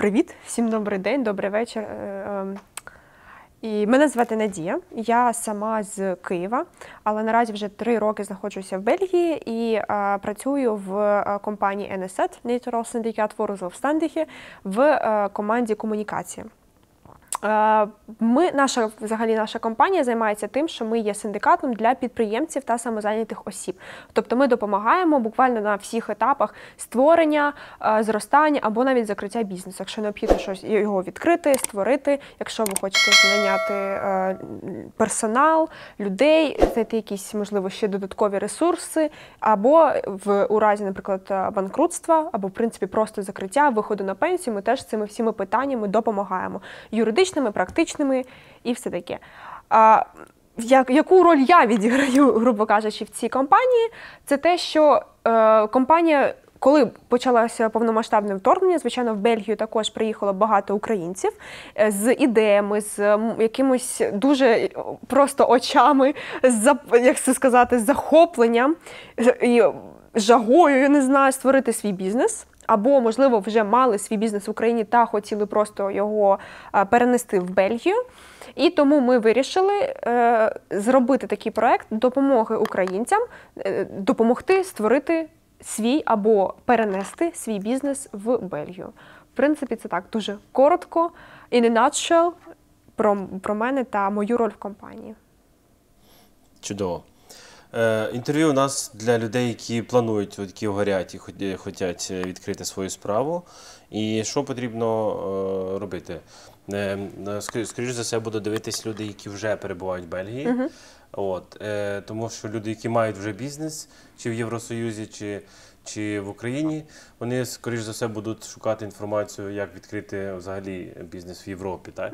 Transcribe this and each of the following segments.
Привіт, всім добрий день, добрий вечір. І мене звати Надія, я сама з Києва, але наразі вже 3 роки знаходжуся в Бельгії і працюю в компанії NSZ, Natural Syndicate voor Zelfstandigen, в команді комунікації. Наша компанія займається тим, що ми є синдикатом для підприємців та самозайнятих осіб. Тобто ми допомагаємо буквально на всіх етапах створення, зростання або навіть закриття бізнесу. Якщо необхідно щось його відкрити, створити, якщо ви хочете найняти персонал, людей, знайти якісь, можливо, ще додаткові ресурси, або у разі, наприклад, банкрутства, або, в принципі, просто закриття, виходу на пенсію, ми теж цими всіми питаннями допомагаємо. Юридичними, практичними і все таке. Яку роль я відіграю, грубо кажучи, в цій компанії? Це те, що компанія, коли почалося повномасштабне вторгнення, звичайно, в Бельгію також приїхало багато українців з ідеями, з якимось дуже просто очами, як це сказати, з захопленням і жагою, я не знаю, створити свій бізнес. Або, можливо, вже мали свій бізнес в Україні та хотіли просто його перенести в Бельгію. І тому ми вирішили зробити такий проект допомоги українцям, допомогти створити свій або перенести свій бізнес в Бельгію. В принципі, це так дуже коротко, in a nutshell, про мене та мою роль в компанії. Чудово. Інтерв'ю у нас для людей, які планують, які горять і хочуть відкрити свою справу. І що потрібно робити? Скоріше за все, будуть дивитись люди, які вже перебувають в Бельгії. Тому що люди, які мають вже бізнес, чи в Євросоюзі, чи в Україні, вони, скоріш за все, будуть шукати інформацію, як відкрити взагалі бізнес в Європі. Так?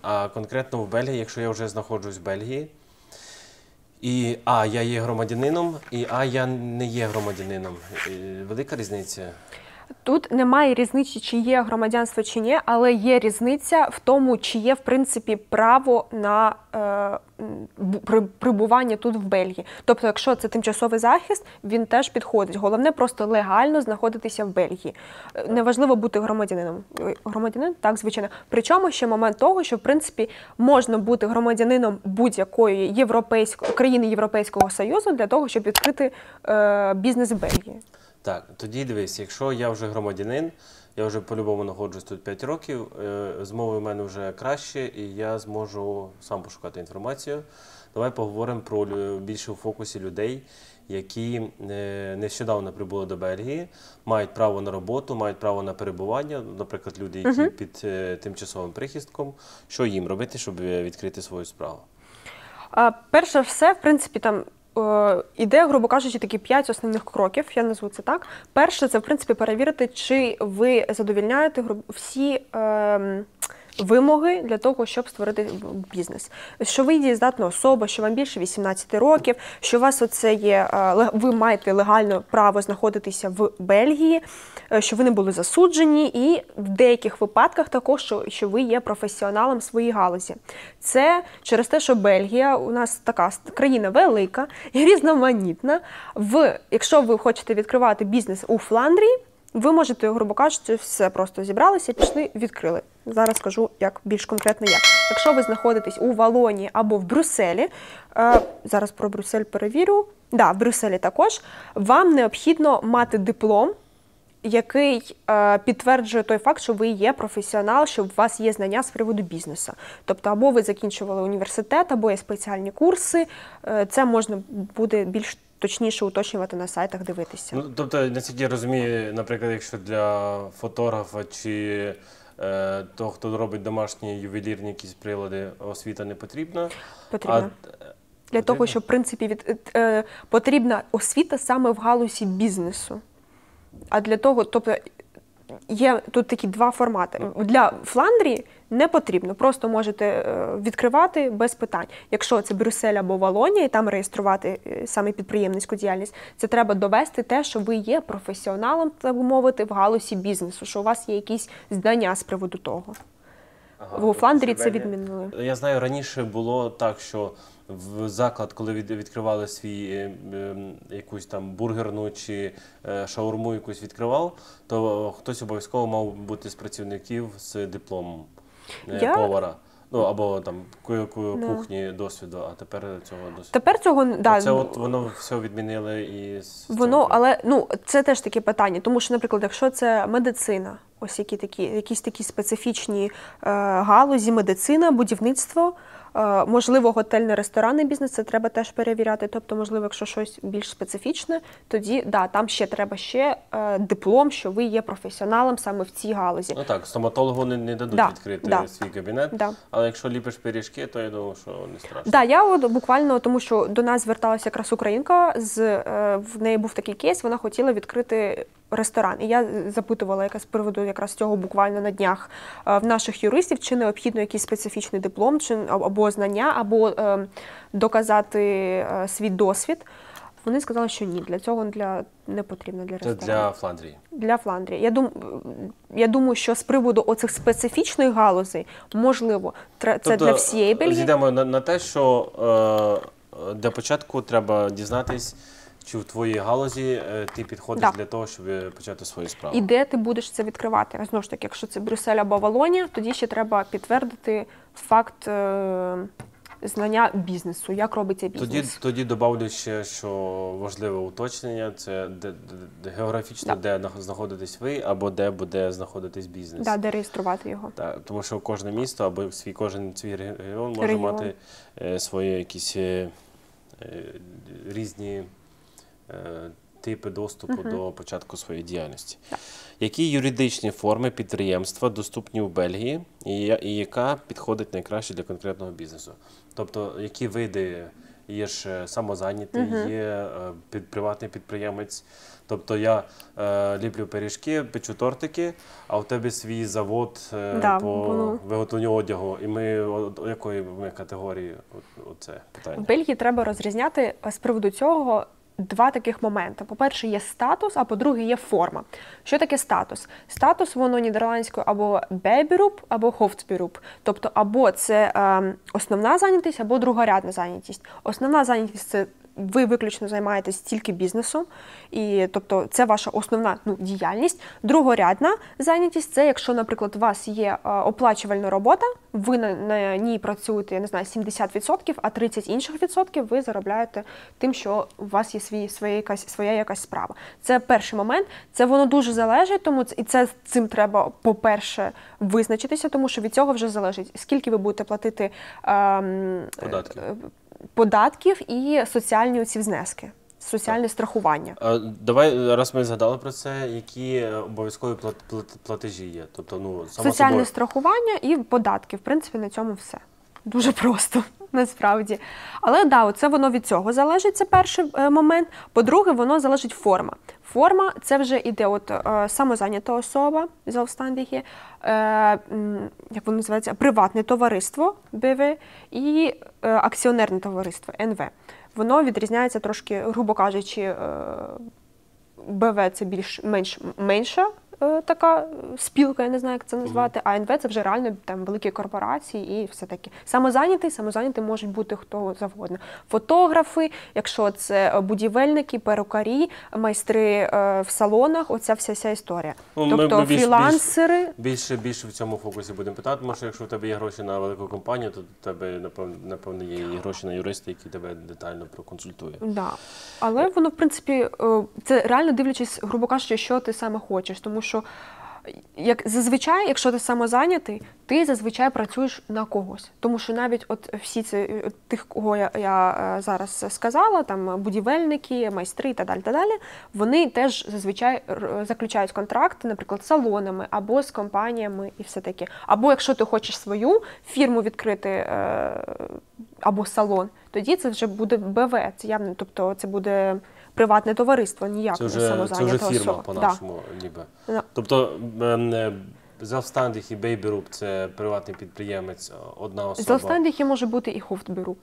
А конкретно в Бельгії, якщо я вже знаходжусь в Бельгії, і я є громадянином, і я не є громадянином. Велика різниця? Тут немає різниці, чи є громадянство, чи ні, але є різниця в тому, чи є, в принципі, право на прибування тут в Бельгії. Тобто, якщо це тимчасовий захист, він теж підходить. Головне просто легально знаходитися в Бельгії. Неважливо бути громадянином. Громадянин, так, звичайно. Причому ще момент того, що, в принципі, можна бути громадянином будь-якої країни Європейського Союзу для того, щоб відкрити бізнес в Бельгії. Так, тоді дивись, якщо я вже громадянин, я вже по-любому знаходжусь тут 5 років, з мовою в мене вже краще, і я зможу сам пошукати інформацію. Давай поговоримо про більше у фокусі людей, які нещодавно прибули до Бельгії, мають право на роботу, мають право на перебування, наприклад, люди, які під тимчасовим прихистком. Що їм робити, щоб відкрити свою справу? Перше все, в принципі, там іде, грубо кажучи, такі 5 основних кроків, я назву це так. Перше, це, в принципі, перевірити, чи ви задовольняєте всі вимоги для того, щоб створити бізнес. Що ви дієздатна особа, що вам більше 18 років, що у вас ви маєте легальне право знаходитися в Бельгії, що ви не були засуджені, і в деяких випадках також, що ви є професіоналом в своїй галузі. Це через те, що Бельгія у нас така країна велика і різноманітна. Якщо ви хочете відкривати бізнес у Фландрії, ви можете, грубо кажучи, все просто зібралися, пішли, відкрили. Зараз скажу, як більш конкретно як. Якщо ви знаходитесь у Валонії або в Брюсселі, зараз про Брюссель перевірю, в Брюсселі також, вам необхідно мати диплом, який підтверджує той факт, що ви є професіонал, що у вас є знання з приводу бізнесу. Тобто, або ви закінчували університет, або є спеціальні курси, це можна буде більш точніше уточнювати на сайтах, дивитися. Тобто, наскільки я розумію, наприклад, якщо для фотографа чи того, хто робить домашні ювелірні якісь прилади, освіта не потрібна? Потрібна. Для того, щоб, в принципі, потрібна освіта саме в галузі бізнесу. А для того, тобто, є тут такі 2 формати. Для Фландрії не потрібно, просто можете відкривати без питань. Якщо це Брюссель або Валонія, і там реєструвати саме підприємницьку діяльність, це треба довести те, що ви є професіоналом, так би мовити, в галузі бізнесу, що у вас є якісь знання з приводу того. В Фландрії це після відмінили. Я знаю, раніше було так, що в заклад, коли відкривали свій якусь там бургерну чи шаурму якусь відкривав, то хтось обов'язково мав бути з працівників з дипломом повара. Ну, або там кухні досвіду, а тепер цього досвіду. Тепер цього, да. Це от воно все відмінили і Воно, але це теж таке питання, тому що, наприклад, якщо це медицина, ось якісь такі специфічні галузі, медицина, будівництво, можливо, готельний, ресторанний бізнес, це треба теж перевіряти. Тобто, можливо, якщо щось більш специфічне, тоді, да, там треба диплом, що ви є професіоналом саме в цій галузі. Ну так, стоматологу не дадуть відкрити свій кабінет, але якщо ліпиш пиріжки, то я думаю, що не страшно. Так, я буквально, тому що до нас зверталася якраз українка, в неї був такий кейс, вона хотіла відкрити ресторан. І я запитувала з приводу якраз цього буквально на днях в наших юристів, чи необхідно якийсь специфічний диплом, або знання, або доказати свій досвід. Вони сказали, що ні, для цього не потрібно для ресторану. Це для Фландрії? Для Фландрії. Я думаю, що з приводу оцих специфічних галузей, можливо, це для всієї Бельгії. Зійдемо на те, що для початку треба дізнатись, чи в твоїй галузі ти підходиш для того, щоб почати свою справу. І де ти будеш це відкривати? Знову ж таки, якщо це Брюссель або Валонія, тоді ще треба підтвердити факт знання бізнесу, як робиться бізнес. Тоді добавлю ще, що важливе уточнення, це географічно, де знаходитесь ви, або де буде знаходитись бізнес. Так, де реєструвати його. Так, тому що кожне місто або кожен свій регіон може мати свої якісь різні типи доступу до початку своєї діяльності. Які юридичні форми підприємства доступні в Бельгії і яка підходить найкраще для конкретного бізнесу? Тобто, які види? Є ж самозайнятий, є приватний підприємець. Тобто я ліплю пиріжки, печу тортики, а у тебе свій завод по виготовленню одягу. І ми якої ми категорії? Оце питання. В Бельгії треба розрізняти з приводу цього два таких моменти. По-перше, є статус, а по-друге, є форма. Що таке статус? Статус, воно нідерландською або bijberoep, або hoofdberoep. Тобто, або це основна зайнятість, або другорядна зайнятість. Основна зайнятість – це ви виключно займаєтесь тільки бізнесом, і, тобто це ваша основна діяльність. Другорядна зайнятість – це якщо, наприклад, у вас є оплачувальна робота, ви на ній працюєте, я не знаю, 70%, а 30% інших відсотків ви заробляєте тим, що у вас є своя якась справа. Це перший момент. Це воно дуже залежить, тому і цим треба, по-перше, визначитися, тому що від цього вже залежить, скільки ви будете платити податків і соціальні оці внески, соціальне страхування. Давай, раз ми згадали про це, які обов'язкові платежі є? Тобто, соціальне страхування і податки. В принципі, на цьому все. Дуже просто, насправді. Але да, це воно від цього залежить, це перший момент. По-друге, воно залежить форма. Форма – це вже іде самозайнята особа, zelfstandige, як воно називається, приватне товариство, БВ, і акціонерне товариство, НВ. Воно відрізняється трошки, грубо кажучи, БВ – це менша така спілка, я не знаю, як це назвати, а НВ – це вже реально там великі корпорації і все таке. Самозайнятий можуть бути хто завгодно. Фотографи, якщо це будівельники, перукарі, майстри в салонах, оця вся історія. Тобто фрілансери. Більше в цьому фокусі будемо питати, тому що якщо в тебе є гроші на велику компанію, то в тебе, напевно, є і гроші на юриста, який тебе детально проконсультує. Да. Але воно, в принципі, це реально дивлячись, грубо кажучи, що ти саме хочеш. Тому що зазвичай, якщо ти самозайнятий, ти зазвичай працюєш на когось. Тому що навіть всі тих, кого я зараз сказала, там будівельники, майстри і так далі, вони теж зазвичай заключають контракти, наприклад, з салонами або з компаніями і все таке. Або якщо ти хочеш свою фірму відкрити або салон, тоді це вже буде БВ, це явно, тобто це буде приватне товариство, ніяк не самозайнята особа. Це вже фірма по-нашому, ніби. Да. Тобто zelfstandig і bijberoep – це приватний підприємець, одна особа. Zelfstandig може бути і hoofdberoep.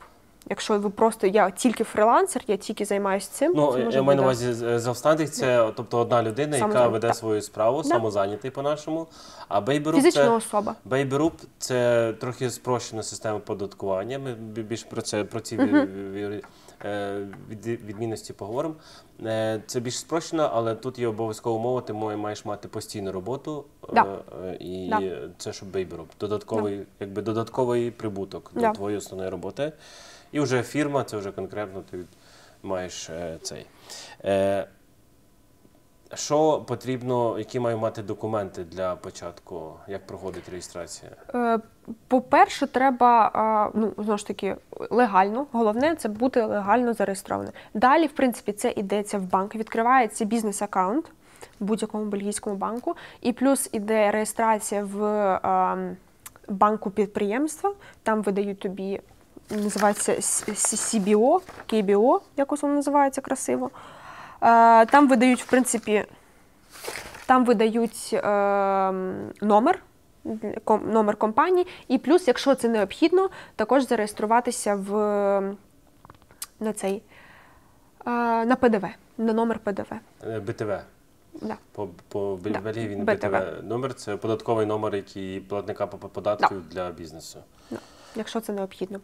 Якщо ви просто, я тільки фрилансер, я тільки займаюся цим. Ну, це може я маю на бути, увазі, self-standing – це тобто одна людина, яка Самозайнятий, веде так. свою справу, самозайнятий по-нашому. А фізична особа. Baby Group – це трохи спрощена система оподаткування. Ми більше про ці відмінності поговоримо. Це більш спрощено, але тут є обов'язкова умова, ти маєш мати постійну роботу. Да. І Да. це щоб Baby Group. Додатковий прибуток до Да. твоєї основної роботи. І вже фірма, це вже конкретно ти маєш цей. Що потрібно, які мають мати документи для початку, як проходить реєстрація? По-перше, треба, знову ж таки, легально. Головне – це бути легально зареєстрованим. Далі, в принципі, це йдеться в банк, відкривається бізнес-аккаунт в будь-якому бельгійському банку, і плюс іде реєстрація в банку підприємства, там видають тобі, називається CBO, KBO, якось воно називається красиво. Там видають, в принципі, номер компанії, і плюс, якщо це необхідно, також зареєструватися на ПДВ, на номер ПДВ. БТВ. Да. По Бельгії він БТВ. БТВ номер, це податковий номер, який платника податків для бізнесу. Да. Якщо це необхідно.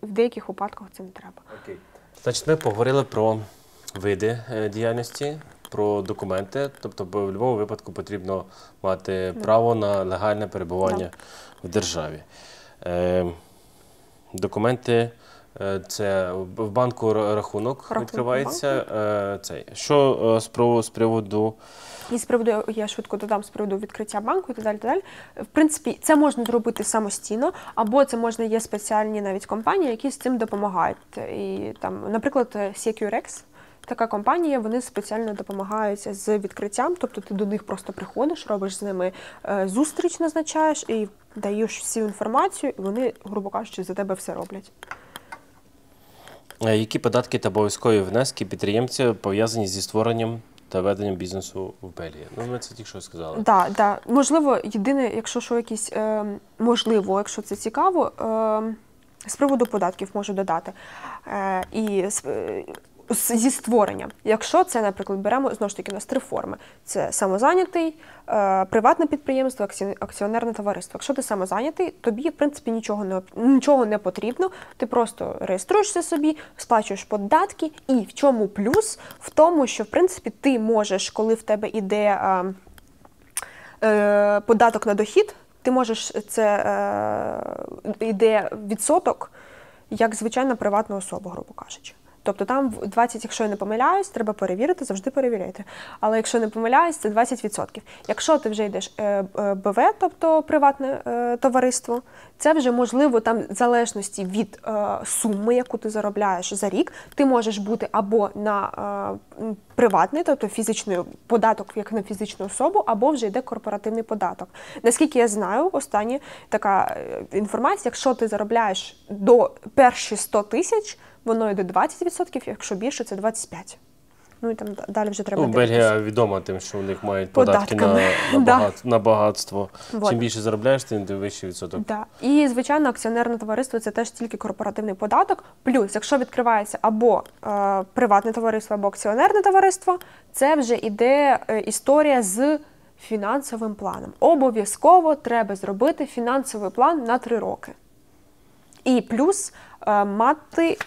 В деяких випадках це не треба. Окей. Значить, ми поговорили про види діяльності, про документи. Тобто, в будь-якому випадку потрібно мати право на легальне перебування в державі. Документи – це в банку рахунок відкривається. Що з приводу... І з приводу, я швидко додам, з приводу відкриття банку і так далі, так далі. В принципі, це можна зробити самостійно, або це можна, є спеціальні навіть компанії, які з цим допомагають. І там, наприклад, Securex, така компанія, вони спеціально допомагають з відкриттям, тобто ти до них просто приходиш, робиш з ними зустріч, назначаєш і даєш всю інформацію, і вони, грубо кажучи, за тебе все роблять. Які податки та обов'язкові внески підприємця пов'язані зі створенням та веденням бізнесу в Бельгії? Ну, ми це тільки що сказали. Так, да. Можливо, єдине, можливо, якщо це цікаво, з приводу податків можу додати. Зі створення. Якщо це, наприклад, беремо, знову ж таки, у нас три форми. Це самозайнятий, приватне підприємство, акціонерне товариство. Якщо ти самозайнятий, тобі, в принципі, нічого не потрібно. Ти просто реєструєшся собі, сплачуєш податки. І в чому плюс? В тому, що, в принципі, ти можеш, коли в тебе йде податок на дохід, ти можеш, йде відсоток, як звичайна приватна особа, грубо кажучи. Тобто там 20, якщо я не помиляюсь, треба перевірити, завжди перевіряйте. Але якщо не помиляюсь, це 20%. Якщо ти вже йдеш БВ, тобто приватне товариство, це вже можливо там в залежності від суми, яку ти заробляєш за рік, ти можеш бути або на приватний, тобто фізичний податок, як на фізичну особу, або вже йде корпоративний податок. Наскільки я знаю, остання така інформація, якщо ти заробляєш до перші 100 тисяч, воно йде 20%, якщо більше, це 25%. Ну і там далі вже треба дивитися. Бельгія відома тим, що у них мають податки на багатство. Вот. Чим більше заробляєш, тим вищий відсоток. Да. І, звичайно, акціонерне товариство – це теж тільки корпоративний податок. Плюс, якщо відкривається або приватне товариство, або акціонерне товариство, це вже йде історія з фінансовим планом. Обов'язково треба зробити фінансовий план на 3 роки. І плюс мати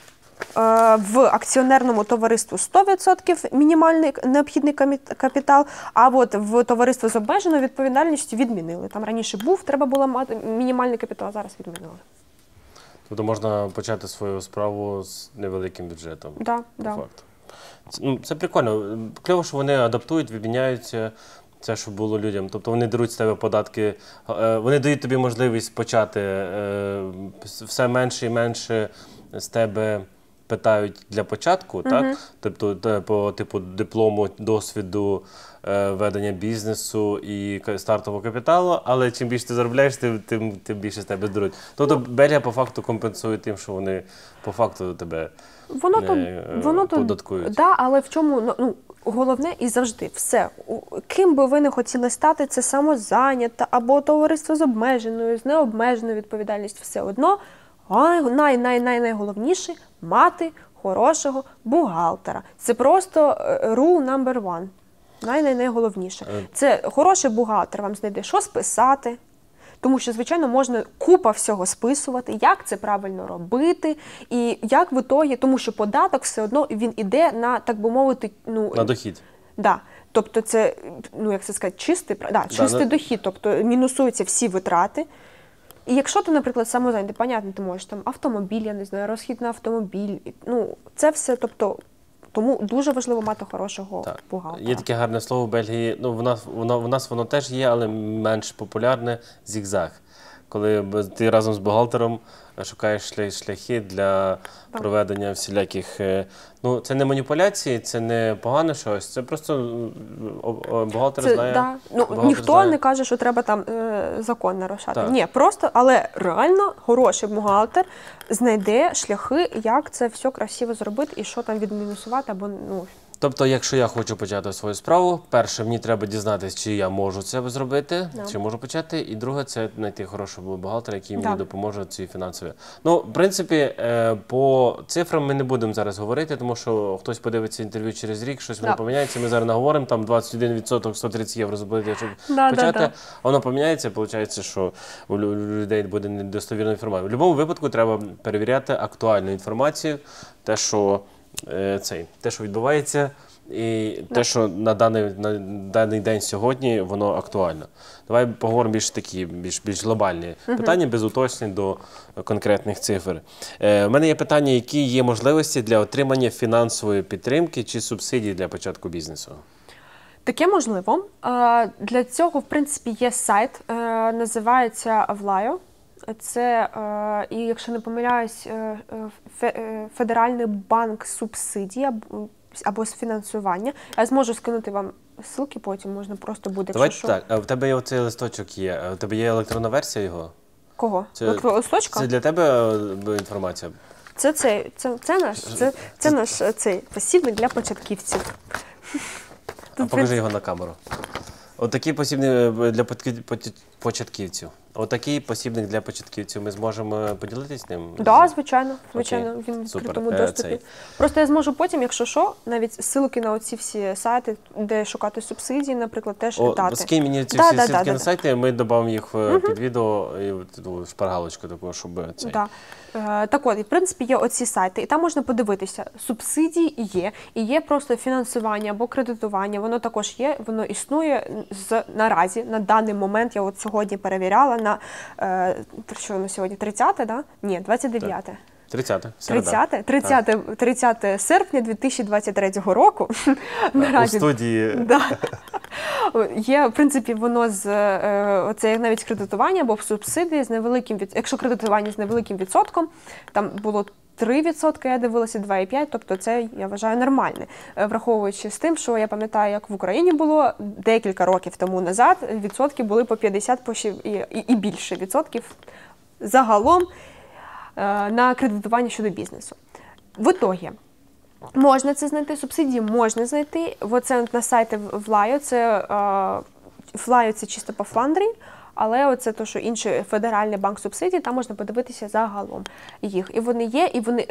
в акціонерному товаристві 100% мінімальний необхідний капітал, а от в товариство з обмеженою відповідальністю відмінили. Там раніше був, треба було мати мінімальний капітал, а зараз відмінили. Тобто можна почати свою справу з невеликим бюджетом. Да, по да. факту. Це прикольно. Кльово, що вони адаптують, відміняються. Це, що було людям. Тобто вони беруть з тебе податки, вони дають тобі можливість почати все менше і менше з тебе питають для початку, так? Тобто по типу диплому, досвіду, ведення бізнесу і стартового капіталу, але чим більше ти заробляєш, тим більше з тебе беруть. Тобто Бельгія по факту компенсує тим, що вони по факту тебе податкують. Да, але в чому, головне і завжди все. Ким би ви не хотіли стати, це самозайнята або товариство з обмеженою, з необмеженою відповідальністю, все одно найголовніше – мати хорошого бухгалтера. Це просто rule number one. Найголовніше. Це хороший бухгалтер вам знайде, що списати. Тому що, звичайно, можна купа всього списувати, як це правильно робити, і як в ітогі, тому що податок все одно він іде на, так би мовити, на дохід. Да. Тобто це, як це сказати, чистий дохід, тобто мінусуються всі витрати. І якщо ти, наприклад, самозайнятий, понятно, ти можеш там автомобіль, я не знаю, розхід на автомобіль, це все, тобто, тому дуже важливо мати хорошого бухгалтера. Є таке гарне слово в Бельгії, в нас воно теж є, але менш популярне – зігзаг. Коли ти разом з бухгалтером шукаєш шляхи для проведення всіляких... це не маніпуляції, це не погане щось, це просто бухгалтер знає... Ніхто не каже, що треба там закон нарушати. Ні, просто, але реально хороший бухгалтер знайде шляхи, як це все красиво зробити і що там відмінусувати або... Тобто, якщо я хочу почати свою справу, перше, мені треба дізнатися, чи я можу це зробити, чи можу почати, і друге, це знайти хорошого бухгалтера, який мені допоможе ці фінансові. В принципі, по цифрам ми не будемо зараз говорити, тому що хтось подивиться інтерв'ю через рік, щось воно поміняється, ми зараз наговоримо, там 21%, 130 євро заплатити, щоб почати, а воно поміняється, виходить, що у людей буде недостовірна інформація. В будь-якому випадку треба перевіряти актуальну інформацію, те, що відбувається, і те, що на даний день сьогодні, воно актуально. Давай поговоримо більш глобальні питання, без уточнень до конкретних цифр. У мене є питання, які є можливості для отримання фінансової підтримки чи субсидій для початку бізнесу? Таке можливо. Для цього, в принципі, є сайт, називається Avlayo. Це, і якщо не помиляюсь, Федеральний банк субсидій або з фінансування. Я зможу скинути вам ссылки, потім можна просто буде, якщо що. Так, в тебе оцей листочок є, у тебе є електронна версія його? Кого? Листочка? Це для тебе інформація? Це наш посібник для початківців. Покажи його на камеру. Отакий посібник для початківців. Отакий посібник для початківців. Ми зможемо поділитися ним? Так, звичайно. Він в відкритому доступі. Просто я зможу потім, якщо що, навіть ссылки на оці всі сайти, де шукати субсидії, наприклад, теж дати. Скинь мені ці всі ссылки на сайти, ми додамо їх під відео і шпаргалочку таку, щоб цей. Так от, в принципі, є оці сайти, і там можна подивитися. Субсидії є, і є просто фінансування або кредитування, воно також є, воно існує наразі, на даний момент, я от сьогодні перевіряла, що на сьогодні, 30, да? Ні, 29. 30 серпня 2023 року. У студії. Є, в принципі, воно це навіть кредитування або субсидії з невеликим, якщо кредитування з невеликим відсотком, там було 3%, я дивилася 2,5%, тобто це, я вважаю, нормальне. Враховуючи з тим, що я пам'ятаю, як в Україні було декілька років тому назад, відсотки були по 50 і більше відсотків загалом на кредитування щодо бізнесу. В ітогі, можна це знайти, субсидії можна знайти. Оце на сайті Avlayo, це чисто по Фландрії, але оце те, що інший Федеральний банк субсидій, там можна подивитися загалом їх. І вони є, і вони,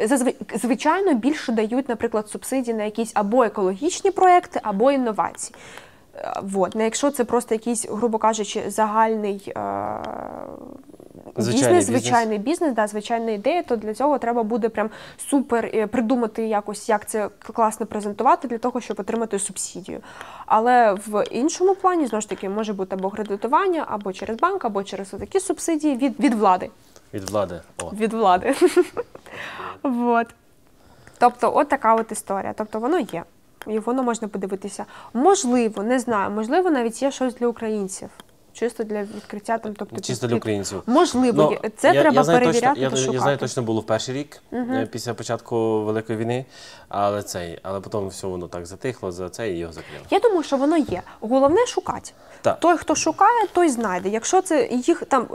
звичайно, більше дають, наприклад, субсидії на якісь або екологічні проекти, або інновації. Якщо це просто якийсь, грубо кажучи, загальний звичайний бізнес, звичайна ідея, то для цього треба буде прям супер придумати якось, як це класно презентувати для того, щоб отримати субсидію. Але в іншому плані, знову ж таки, може бути або кредитування, або через банк, або через такі субсидії від влади. Від влади. Від влади. Тобто, от така от історія. Тобто, воно є. І воно можна подивитися. Можливо, не знаю, можливо, навіть є щось для українців. Чисто для відкриття там, тобто чисто для українців. Можливо, це треба перевіряти та шукати. Я знаю, точно було в перший рік, після початку Великої війни, але потім все воно так затихло, і його закрили. Я думаю, що воно є. Головне шукати. Той, хто шукає, той знайде. Якщо це їх там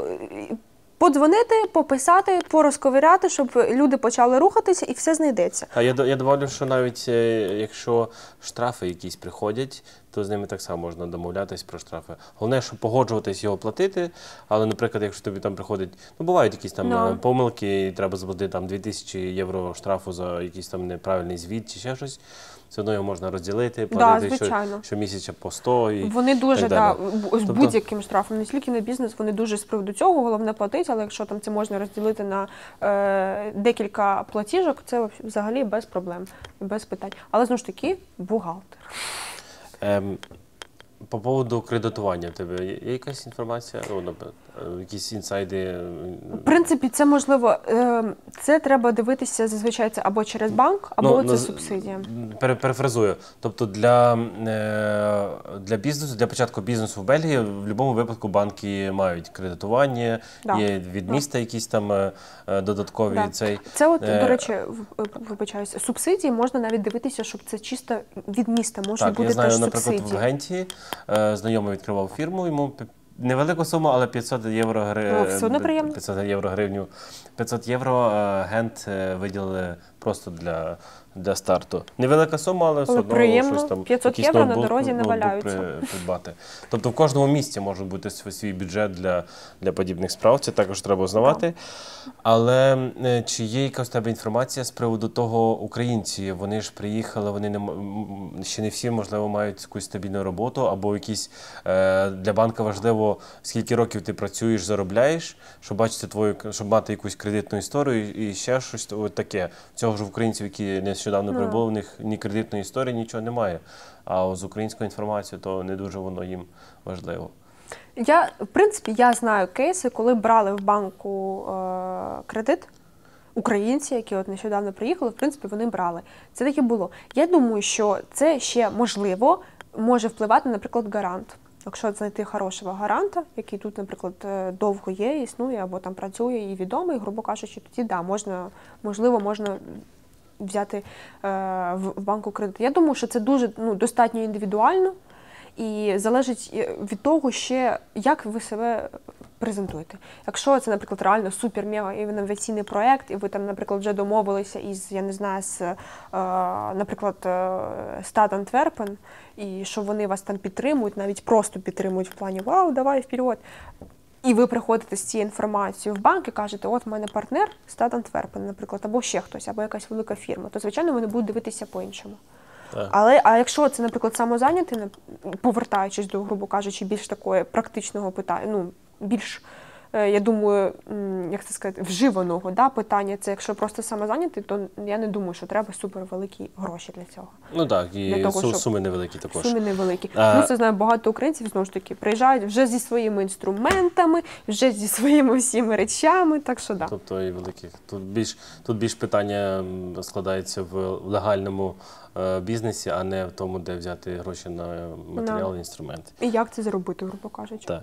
подзвонити, пописати, порозковиряти, щоб люди почали рухатися і все знайдеться. Я добавлю, що навіть якщо штрафи якісь приходять, то з ними так само можна домовлятись про штрафи. Головне, щоб погоджуватись його платити, але, наприклад, якщо тобі там приходить, ну, бувають якісь там помилки, і треба заплатити там 2000 євро штрафу за якийсь там неправильний звіт чи ще щось, все одно його можна розділити, платити щомісяця по 100 і вони дуже, так з будь-яким штрафом, не тільки на бізнес, вони дуже з приводу цього, головне платити, але якщо там це можна розділити на декілька платіжок, це взагалі без проблем, без питань. Але, знову ж таки, бухгалтер. По поводу кредитування в тебе є якась інформація? Якісь інсайди? В принципі, це можливо, це треба дивитися, зазвичай це або через банк, або це субсидія. Перефразую. Тобто для бізнесу, для початку бізнесу в Бельгії в будь-якому випадку банки мають кредитування, є від міста якісь там додаткові цей. Це от, до речі, вибачаюся, субсидії можна навіть дивитися, щоб це чисто від міста можуть бути теж субсидії. Так, я знаю, наприклад, в Генті знайомий відкривав фірму, йому невелику суму, але 500 євро гривню. 500 євро Гент виділили просто для старту. Невелика сума, але все одно щось там. 500 євро на дорозі не валяються. Придбати. Тобто в кожному місті може бути свій бюджет для подібних справ, це також треба узнавати. Але чи є якась у тебе інформація з приводу того, українці, вони ж приїхали, вони ще не всі, можливо, мають якусь стабільну роботу, або якісь для банка важливо, скільки років ти працюєш, заробляєш, щоб бачити щоб мати якусь кредитну історію і ще щось таке. Цього ж українців, які нещодавно прибули, у них ні кредитної історії, нічого немає. А з українською інформацією, то не дуже воно їм важливо. В принципі, я знаю кейси, коли брали в банку кредит, українці, які от нещодавно приїхали, в принципі, вони брали. Це таке було. Я думаю, що це ще, можливо, може впливати, наприклад, гарант. Якщо знайти хорошого гаранта, який тут, наприклад, довго є, існує, або там працює і відомий, грубо кажучи, тоді, можливо, можна взяти в банку кредит. Я думаю, що це дуже достатньо індивідуально і залежить від того ще, як ви себе презентуєте. Якщо це, наприклад, реально супер-мега-інноваційний проєкт, і ви там, наприклад, вже домовилися із, я не знаю, наприклад, Stad Antwerpen, і що вони вас там підтримують, навіть просто підтримують в плані «Вау, давай, вперед!» І ви приходите з цією інформацією в банк і кажете, от в мене партнер Stad Antwerpen, наприклад, або ще хтось, або якась велика фірма, то, звичайно, вони будуть дивитися по-іншому. А якщо це, наприклад, самозайнятий, повертаючись до, грубо кажучи, більш такої практичного питання, більш, я думаю, як це сказати, вживаного питання, це якщо просто самозайнятий, то я не думаю, що треба супервеликі гроші для цього. Ну так, і суми невеликі також. Суми невеликі. Плюс, я знаю, багато українців, знову ж таки, приїжджають вже зі своїми інструментами, вже зі своїми всіми речами, так що да. Тобто і великих. Тут більш питання складається в легальному бізнесі, а не в тому, де взяти гроші на матеріали, інструменти. І як це зробити, грубо кажучи. Так.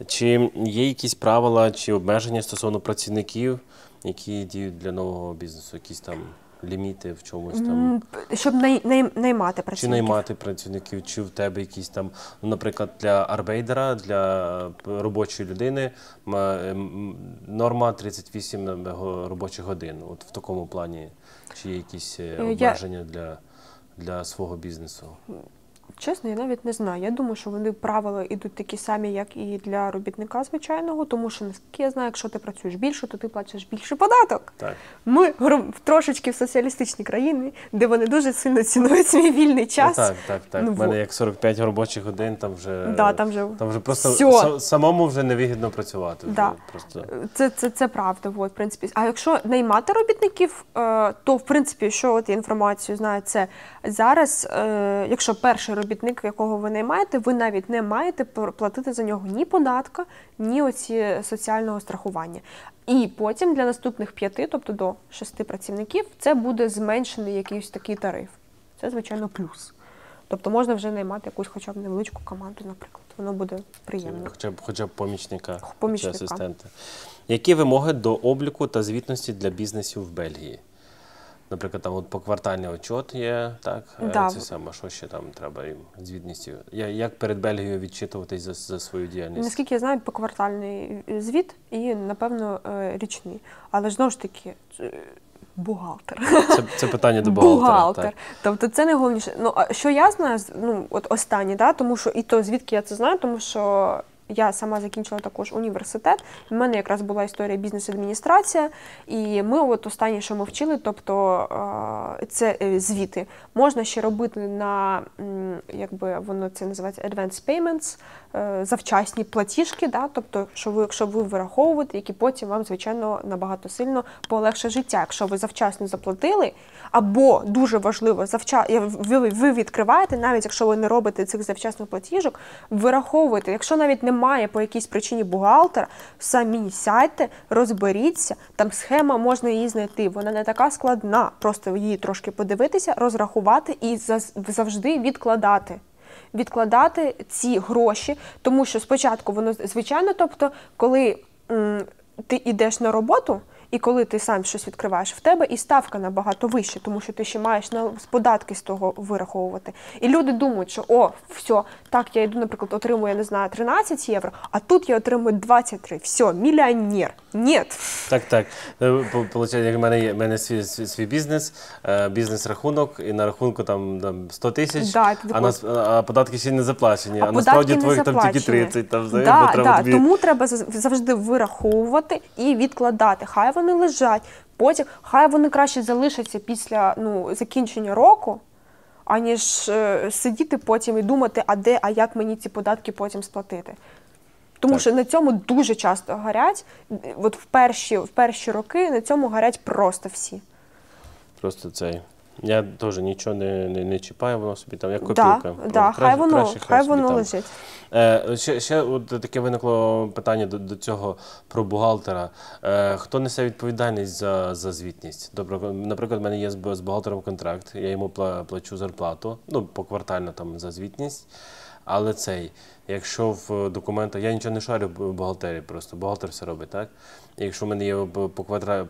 Чи є якісь правила чи обмеження стосовно працівників, які діють для нового бізнесу? Якісь там ліміти в чомусь там? Щоб наймати працівників. Чи наймати працівників, чи в тебе якісь там, наприклад, для арбейдера, для робочої людини норма 38 робочих годин. От в такому плані, чи є якісь обмеження для свого бізнесу? Чесно, я навіть не знаю. Я думаю, що вони правила йдуть такі самі, як і для робітника звичайного, тому що, наскільки я знаю, якщо ти працюєш більше, то ти платиш більше податок. Так. Ми трошечки в соціалістичній країні, де вони дуже сильно цінують свій вільний час. Так. У мене як 45 робочих годин, там вже просто все. самому вже невигідно працювати. Да. Це правда, в принципі. А якщо наймати робітників, то, в принципі, що от я інформацію знаю, це зараз, якщо перший робітник, якого ви наймаєте, ви навіть не маєте платити за нього ні податка, ні оці соціального страхування. І потім для наступних 5, тобто до 6 працівників, це буде зменшений якийсь такий тариф. Це, звичайно, плюс. Тобто можна вже наймати якусь хоча б невеличку команду, наприклад. Воно буде приємно. Хоча б помічника. Чи асистента. Які вимоги до обліку та звітності для бізнесів в Бельгії? Наприклад, там от поквартальний отчет є, так? Да. Це саме, що ще там треба їм звітністю? Як перед Бельгією відчитуватись за свою діяльність? Наскільки я знаю, поквартальний звіт і, напевно, річний. Але ж, знову ж таки, бухгалтер. Це питання до бухгалтера. Так. Тобто це найголовніше. Ну, а що я знаю, ну, от останнє, да, тому що, і то звідки я це знаю, тому що я сама закінчила також університет, в мене якраз була історія бізнес-адміністрація, і ми от останнє, що ми вчили, тобто це звіти. Можна ще робити на, якби воно це називається advance payments, завчасні платіжки, да, тобто, якщо ви вираховуєте, які потім вам, звичайно, набагато сильно полегше життя. Якщо ви завчасно заплатили, або, дуже важливо, ви відкриваєте, навіть якщо ви не робите цих завчасних платіжок, вираховуєте. Якщо навіть немає по якійсь причині бухгалтера, самі сядьте, розберіться, там схема, можна її знайти, вона не така складна, просто її трошки подивитися, розрахувати і завжди відкладати. Відкладати ці гроші, тому що спочатку воно, звичайно, тобто, коли ти йдеш на роботу, і коли ти сам щось відкриваєш, в тебе і ставка набагато вища, тому що ти ще маєш податки з того вираховувати. І люди думають, що о, все, так, я йду, наприклад, отримую, я не знаю, 13 євро, а тут я отримую 23, все, мільйонер. Ні. Так. Получається, в мене свій бізнес, бізнес-рахунок, і на рахунку там 100 тисяч, а податки ще не заплачені, а насправді твоїх там тільки 30. Тому треба завжди вираховувати і відкладати. Хай вони лежать, потім хай вони краще залишаться після закінчення року, аніж сидіти потім і думати, а як мені ці податки потім сплатити. Тому що на цьому дуже часто горять, от в перші роки на цьому горять просто всі. Просто цей. Я теж нічого не чіпаю, воно собі там як копілка. Хай воно лежить. Ще от таке виникло питання до цього про бухгалтера. Хто несе відповідальність за звітність? Наприклад, в мене є з бухгалтером контракт, я йому плачу зарплату, поквартально там за звітність. Але якщо в документах, я нічого не шарю в бухгалтерії, просто бухгалтер все робить, так? І якщо в мене є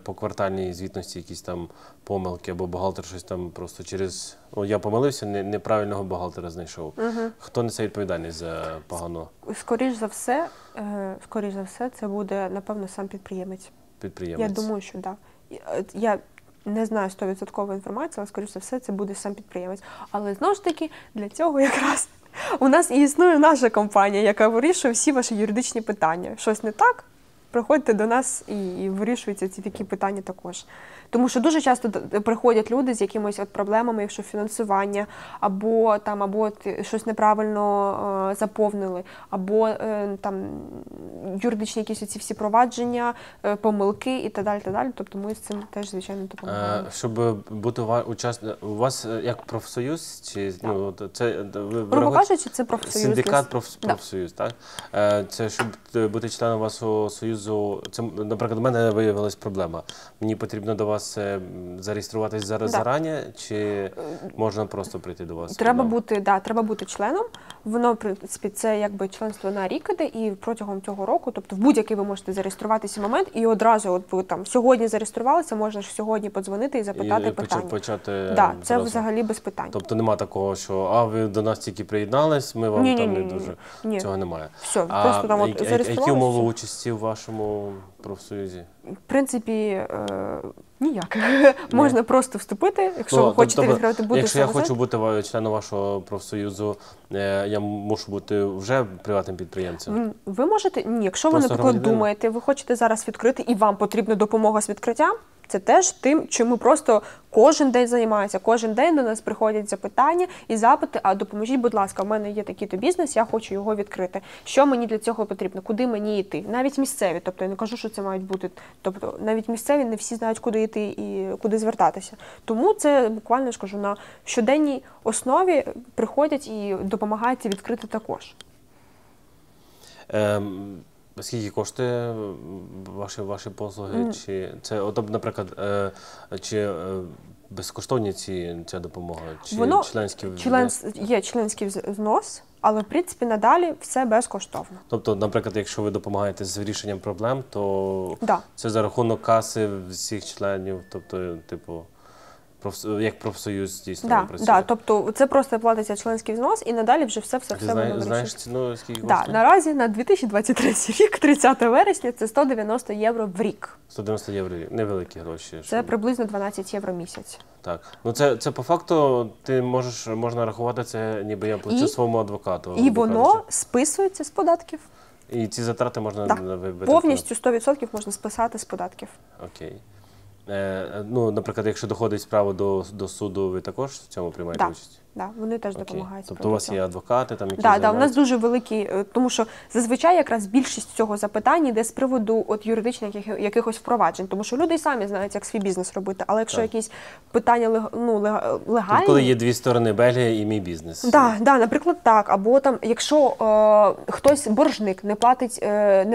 по квартальній звітності якісь там помилки, або бухгалтер щось там просто через, я помилився, неправильного бухгалтера знайшов. Хто несе відповідальність за погану? Скоріш за все, це буде, напевно, сам підприємець. Я думаю, що так. Я не знаю 100% інформації, але, скоріш за все, це буде сам підприємець. Але, знову ж таки, для цього якраз у нас і існує наша компанія, яка вирішує всі ваші юридичні питання. Щось не так? Приходьте до нас і вирішуються ці такі питання також. Тому що дуже часто приходять люди з якимись проблемами, якщо фінансування, або щось неправильно заповнили, або там юридичні якісь ці всі провадження, помилки і так далі. Тобто ми з цим теж, звичайно, допомагаємо. Щоб бути у вас як профсоюз? Грубо кажучи, це профсоюз. Синдикат профсоюз, так? Це щоб бути членом вашого союзу, наприклад, у мене виявилась проблема. Мені потрібно до вас зареєструватись зарані, чи можна просто прийти до вас? Треба бути членом. Воно, в принципі, це якби членство на рік іде, і протягом цього року, тобто в будь-який ви можете зареєструватися момент, і одразу, от ви там сьогодні зареєструвалися, можна ж сьогодні подзвонити і запитати питання. Це взагалі без питань. Тобто нема такого, що ви до нас тільки приєднались, ми вам там не дуже. Цього немає. Все, просто там зареєструвалися. Які умови участі в вашому профсоюзі? В принципі, ніяк. Можна просто вступити, якщо ви хочете відкривати будь-яку. Якщо я хочу бути членом вашого профсоюзу, я мушу бути вже приватним підприємцем? Ви можете, якщо ви, наприклад, думаєте, ви хочете зараз відкрити і вам потрібна допомога з відкриттям, це теж тим, чим ми просто кожен день займаємося. Кожен день до нас приходять запитання і запити, а допоможіть, будь ласка, в мене є такий-то бізнес, я хочу його відкрити. Що мені для цього потрібно? Куди мені йти? Навіть місцеві, тобто я не кажу, що це мають бути, тобто навіть місцеві не всі знають, куди йти і куди звертатися. Тому це буквально, я ж кажу, на щоденній основі приходять і допомагають відкрити також. Скільки коштує ваші послуги? Чи це, наприклад, чи безкоштовні ця допомога? Є членський взнос, але в принципі надалі все безкоштовно. Тобто, наприклад, якщо ви допомагаєте з вирішенням проблем, то це за рахунок каси всіх членів, тобто, як профсоюз дійсно Да, працює? да, тобто це просто платиться членський взнос і надалі вже все Ти воно знаєш вирішується. ціну, скільки Да, коштує? наразі на 2023 рік, 30 вересня, це 190 євро в рік. 190 євро, невеликі гроші. Це приблизно 12 євро в місяць. Так. Ну це по факту ти можна рахувати це, ніби я плачу своєму адвокату. І воно списується з податків. І ці затрати можна витратити? Повністю 100% можна списати з податків. Окей. Ну, наприклад, якщо доходить справа до суду, ви також в цьому приймаєте участь? Да, вони теж Окей. допомагають. Тобто у вас є адвокати, там, які Да, у займаються? нас дуже великий, тому що зазвичай якраз більшість цього запитань йде з приводу юридичних якихось впроваджень, тому що люди й самі знають, як свій бізнес робити, але якщо якісь питання легальні… Коли є дві сторони, Бельгія і мій бізнес. Да, наприклад, так. Або там, якщо хтось боржник не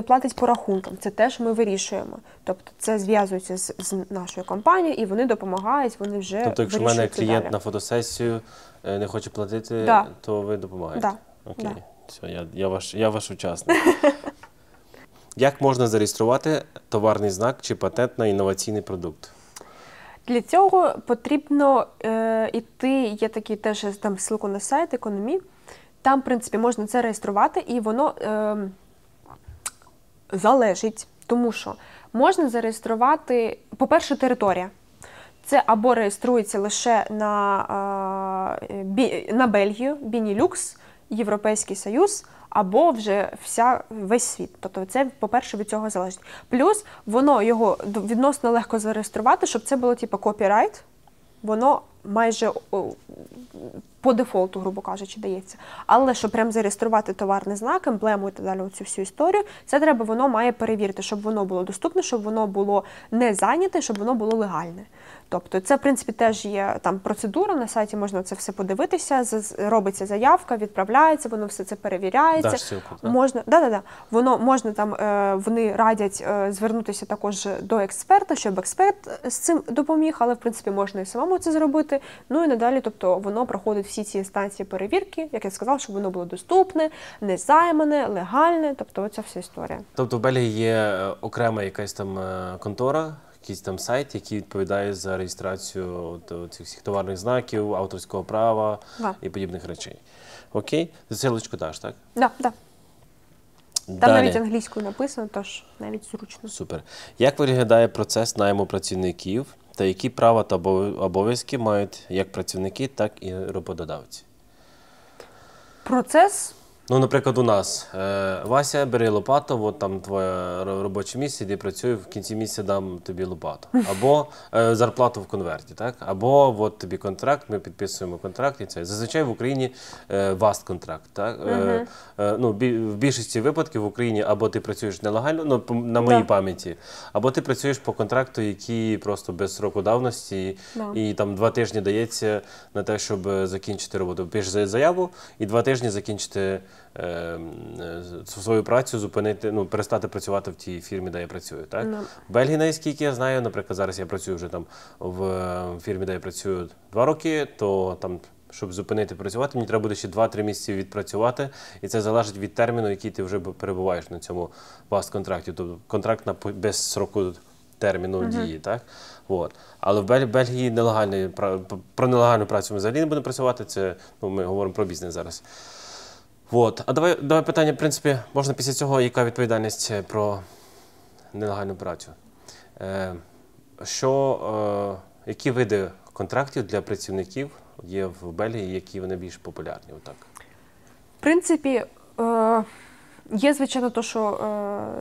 платить по рахункам, це теж ми вирішуємо. Тобто це зв'язується з нашою компанією, і вони допомагають, вони вже Тобто, якщо в вирішують мене це клієнт далі. на фотосесію не хоче платити, Да. то ви допомагаєте? Да. Окей. Да. Все, я ваш учасник. Як можна зареєструвати товарний знак чи патент на інноваційний продукт? Для цього потрібно є такий теж там ссылку на сайт Економі. Там, в принципі, можна це реєструвати, і воно залежить, тому що можна зареєструвати, по-перше, територія. Це або реєструється лише на Бельгію, Бенілюкс, Європейський Союз, або вже весь світ. Тобто це, по-перше, від цього залежить. Плюс його відносно легко зареєструвати, щоб це було типу копірайт, воно майже по дефолту, грубо кажучи, дається. Але щоб прям зареєструвати товарний знак, емблему і так далі, оцю всю історію, це треба, воно має перевірити, щоб воно було доступне, щоб воно було не зайняте, щоб воно було легальне. Тобто це, в принципі, теж є там процедура, на сайті можна це все подивитися, робиться заявка, відправляється, воно все це перевіряється. Даш ссылку, так? Воно можна там, вони радять звернутися також до експерта, щоб експерт з цим допоміг, але, в принципі, можна і самому це зробити. Ну і надалі, тобто, воно проходить всі ці інстанції перевірки, як я сказала, щоб воно було доступне, незаймане, легальне, тобто оця вся історія. Тобто в Бельгії є окрема якась там контора, якийсь там сайт, який відповідає за реєстрацію цих всіх товарних знаків, авторського права і подібних речей. Окей? Засилочку даш, так? Да. Там навіть англійською написано, тож навіть зручно. Супер. Як виглядає процес найму працівників та які права та обов'язки мають як працівники, так і роботодавці? Процес? Ну, наприклад, у нас Вася, бери лопату, от там твоє робоче місце, іди працюй, в кінці місяця дам тобі лопату. Або зарплату в конверті, так? Або от тобі контракт, ми підписуємо контракт і це. Зазвичай в Україні vast контракт, так? Ну, в більшості випадків в Україні або ти працюєш нелегально, ну, на моїй пам'яті, або ти працюєш по контракту, який просто без сроку давності, і там 2 тижні дається на те, щоб закінчити роботу. Пишеш заяву і 2 тижні закінчити свою працю, зупинити, ну, перестати працювати в тій фірмі, де я працюю. Так? В Бельгії, наскільки я знаю, наприклад, зараз я працюю вже там в фірмі, де я працюю 2 роки, то там, щоб зупинити працювати, мені треба буде ще 2-3 місяці відпрацювати, і це залежить від терміну, який ти вже перебуваєш на цьому васт-контракті, тобто контракт без сроку терміну дії, так? От. Але в Бельгії про нелегальну працю ми взагалі не будемо працювати, це, ну, ми говоримо про бізнес зараз. От. А давай питання, в принципі, можна після цього, яка відповідальність про нелегальну працю? Які види контрактів для працівників є в Бельгії, які вони більш популярні? Отак. В принципі, є, звичайно, то, що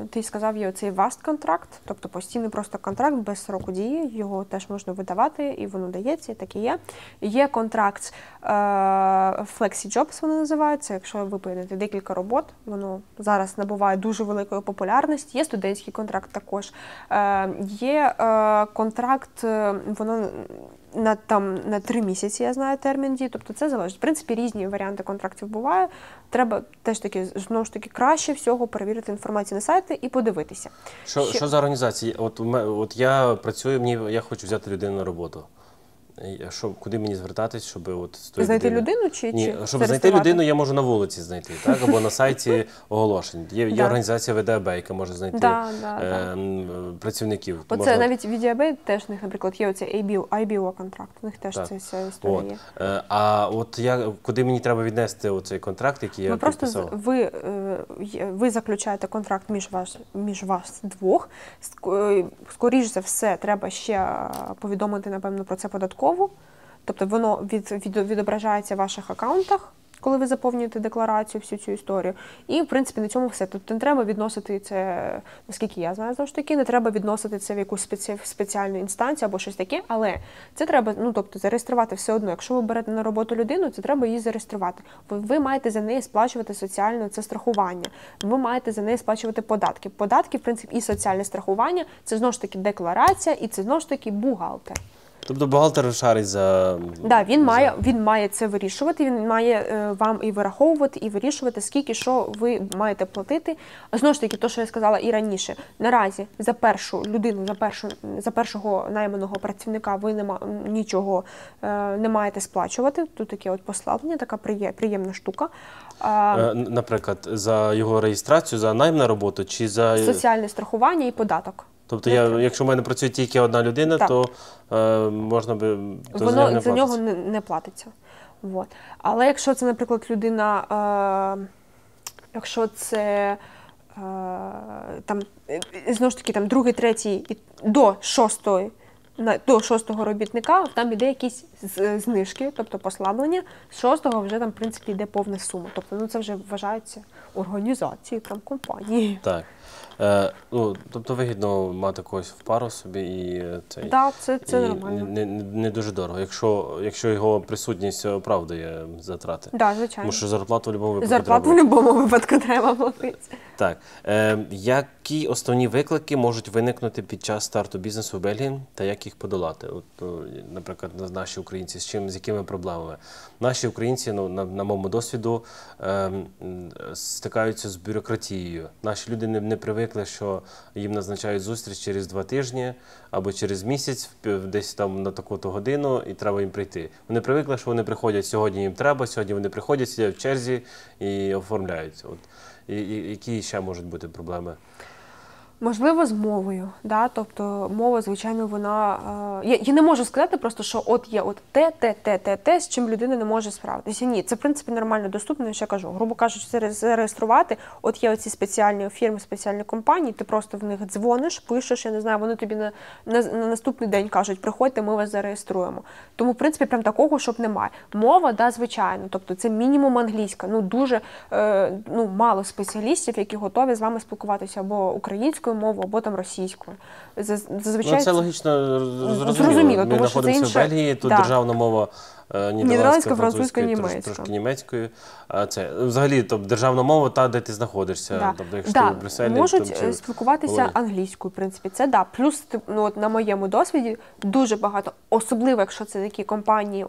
ти сказав, є оцей vast-контракт, тобто постійний просто контракт без сроку дії, його теж можна видавати, і воно дається, і так і є. Є контракт flexi-jobs, вони називаються, якщо ви поєднаєте декілька робот, воно зараз набуває дуже великої популярності. Є студентський контракт також, є контракт, воно на 3 місяці, я знаю, термін дії, тобто це залежить. В принципі, різні варіанти контрактів бувають. Треба теж таки, знову ж таки, краще всього перевірити інформацію на сайті і подивитися. Що за організація? От я працюю, я хочу взяти людину на роботу. Куди мені звертатись, щоб от з тої Знайти людини- людину чи Ні, щоб знайти зареєструвати? людину, я можу на вулиці знайти, так? Або на сайті оголошень. Є Да. організація ВДАБ, яка може знайти Да. працівників. Оце Можна- навіть в DAB теж у них, наприклад, є оцей IBO-контракт, у них теж Так. ця вся історія От. є. А от куди мені треба віднести оцей контракт, який я Ви просто підписав? ви заключаєте контракт між вас двох. Скоріш за все, треба ще повідомити, напевно, про це податкову. Тобто воно відображається в ваших акаунтах, коли ви заповнюєте декларацію, всю цю історію. І, в принципі, на цьому все. Тобто не треба відносити це, наскільки я знаю, знову ж таки, не треба відносити це в якусь спеціальну інстанцію або щось таке, але це треба, тобто, зареєструвати все одно. Якщо ви берете на роботу людину, це треба її зареєструвати. Ви маєте за неї сплачувати соціальне це страхування. Ви маєте за неї сплачувати податки. Податки, в принципі, і соціальне страхування – це, знову ж таки, декларація і це, знову ж таки, бухгалтер. Тобто бухгалтер шарить за... Да, він має це вирішувати, він має вам і вираховувати, і вирішувати, скільки, що ви маєте платити. Знову ж таки, то, що я сказала і раніше, наразі за першу людину, за першого найманого працівника ви нічого не маєте сплачувати. Тут таке от послаблення, така приємна штука. Наприклад, за його реєстрацію, за найм на роботу чи за... Соціальне страхування і податок. Тобто, якщо в мене працює тільки одна людина, так, то можна би... То воно за нього не платиться. Вот. Але якщо це, наприклад, людина, якщо це там, знову ж таки, там, другий, третій, до шостого робітника, там іде якісь знижки, тобто послаблення, з шостого вже там, в принципі, йде повна сума. Тобто, це вже вважається організацією, там, компанії. Так. Тобто вигідно мати когось в пару собі і цей. Так, це нормально. Не дуже дорого, якщо його присутність оправдує затрати. Так, звичайно. Тому що зарплату в будь-якому випадку Зарплату в будь-якому випадку треба платити. Так. Які основні виклики можуть виникнути під час старту бізнесу в Бельгії та як їх подолати? Наприклад, наші українці, з якими проблемами? Наші українці, на моєму досвіду, стикаються з бюрократією. Наші люди не привикли, що їм назначають зустріч через 2 тижні або через місяць, десь там на таку-то годину, і треба їм прийти. Вони привикли, що вони приходять, сьогодні їм треба, сьогодні вони приходять, сидять в черзі і оформляються. Які ще можуть бути проблеми? Можливо, з мовою. Да? Тобто мова, звичайно, вона... Я не можу сказати просто, що от є от те, з чим людина не може справитися. Ні, це, в принципі, нормально доступно, я ще кажу. Грубо кажучи, зареєструвати, от є оці спеціальні фірми, спеціальні компанії, ти просто в них дзвониш, пишеш, я не знаю, вони тобі на наступний день кажуть, приходьте, ми вас зареєструємо. Тому, в принципі, прям такого, щоб немає. Мова, да, звичайно, тобто це мінімум англійська. Дуже мало спеціалістів, які готові з вами спілкуватися або українською мовою, або там російською. Зазвичай це логічно зрозуміло, Ми тому що це знаходимося інше... в Бельгії, тут державна мова нідерландська, французька, трошки німецькою. Це взагалі державна мова та, де ти знаходишся. Тобто, якщо ти в Брюсселі, можуть спілкуватися англійською, в принципі. Це да. Плюс на моєму досвіді дуже багато, особливо, якщо це такі компанії,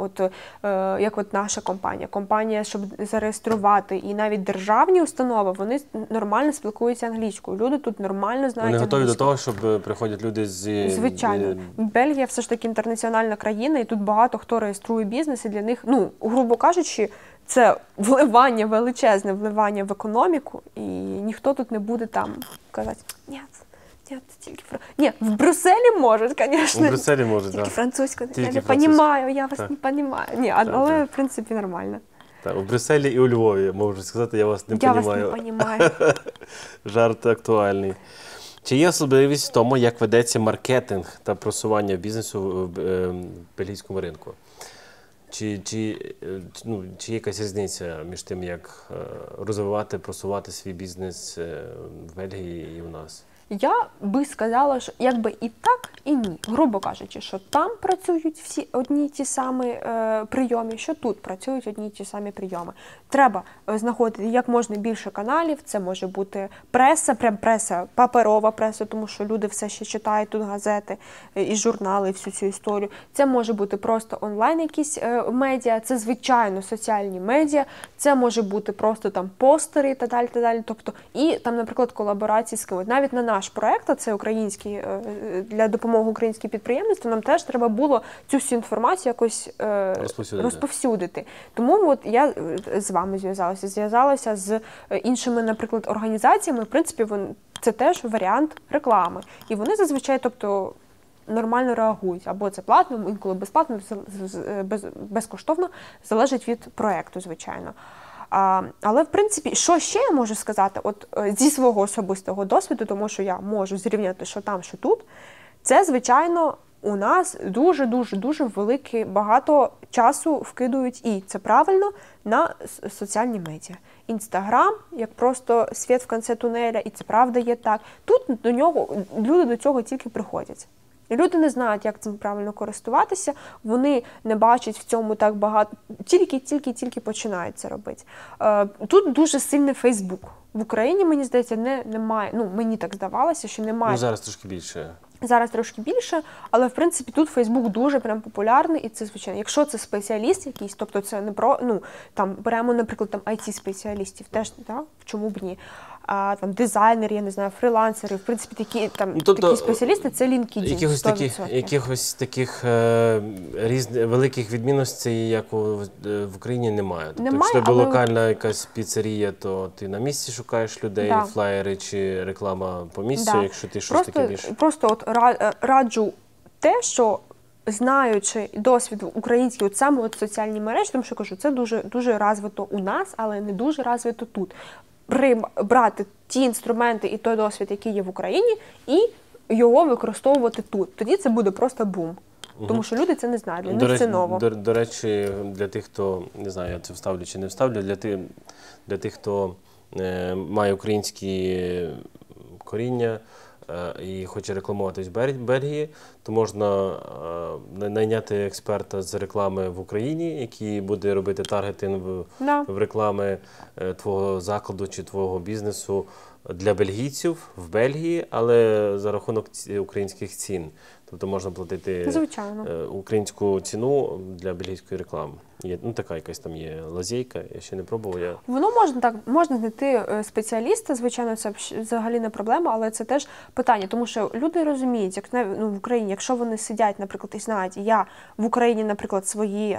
як от наша компанія, щоб зареєструвати, і навіть державні установи, вони нормально спілкуються англійською. Люди тут нормально знають англійську. Вони готові до того, щоб приходять люди з... Звичайно. Бельгія все ж таки інтернаціональна країна, і тут багато хто реєструє бізнес, і для них, грубо кажучи, це величезне вливання в економіку, і ніхто тут не буде там казати, ні, тільки в Брюсселі можуть, звісно. В Брюсселі можуть, тільки французьку, я не розумію, я вас не розумію. Ні, але, в принципі, нормально. Так, у Брюсселі і у Львові, можу сказати, я вас не розумію. Я вас не розумію. Жарт актуальний. Чи є особливість в тому, як ведеться маркетинг та просування бізнесу в бельгійському ринку? Чи є якась різниця між тим, як розвивати, просувати свій бізнес в Бельгії і у нас? Я би сказала, що якби і так, і ні. Грубо кажучи, що там працюють всі одні й ті самі прийоми, що тут працюють одні й ті самі прийоми. Треба знаходити як можна більше каналів, це може бути преса, прям преса, паперова преса, тому що люди все ще читають тут газети і журнали, і всю цю історію. Це може бути просто онлайн якісь медіа, це звичайно соціальні медіа, це може бути просто там постери та далі, та далі. Тобто, і там, наприклад, колаборації з кимось. Навіть на наш проект, це український, для допомоги допомогу українським підприємництву, нам теж треба було цю всю інформацію якось розповсюдити. Тому от я з вами зв'язалася з іншими, наприклад, організаціями. В принципі, це теж варіант реклами. І вони зазвичай, тобто, нормально реагують. Або це платно, інколи безплатно, безкоштовно, залежить від проєкту, звичайно. Але, в принципі, що ще я можу сказати, от зі свого особистого досвіду, тому що я можу зрівняти, що там, що тут, це, звичайно, у нас дуже велике багато часу вкидують, і це правильно, на соціальні медіа. Інстаграм, як просто світ в кінці тунеля, і це правда є так. Тут люди до цього тільки приходять. Люди не знають, як цим правильно користуватися, вони не бачать в цьому так багато, тільки починають це робити. Тут дуже сильний Фейсбук. В Україні, мені здається, немає, мені так здавалося, що немає. Зараз трошки більше. Зараз трошки більше, але, в принципі, тут Фейсбук дуже прям популярний, і це, звичайно, якщо це спеціаліст якийсь, тобто це не про, там, беремо, наприклад, там IT-спеціалістів, теж, так, чому б ні, там, дизайнери, я не знаю, фрилансери, в принципі, такі спеціалісти, це LinkedIn, Якихось таких великих відмінностей, як в Україні, немає. Тобто, якщо тебе локальна якась піцерія, то ти на місці шукаєш людей, флаєри чи реклама по місцю, якщо ти щось таке більше. Просто от раджу те, що знаючи досвід український, от саме от соціальні мережі, тому що кажу, це дуже розвито у нас, але не дуже розвито тут. Брати ті інструменти і той досвід, який є в Україні, і його використовувати тут. Тоді це буде просто бум. Тому що люди це не знають, для них це ново. До речі, для тих, хто, не знаю, я це вставлю чи не вставлю, для тих, хто має українські коріння і хоче рекламуватись в Бельгії, то можна найняти експерта з реклами в Україні, який буде робити таргетинг в реклами твого закладу чи твого бізнесу для бельгійців в Бельгії, але за рахунок українських цін. Тобто можна платити українську ціну для бельгійської реклами. Така якась там є лазейка, я ще не пробував. Воно можна знайти спеціаліста, звичайно, це взагалі не проблема, але це теж питання, тому що люди розуміють, як в Україні, якщо вони сидять, наприклад, і знають, я в Україні, наприклад, свої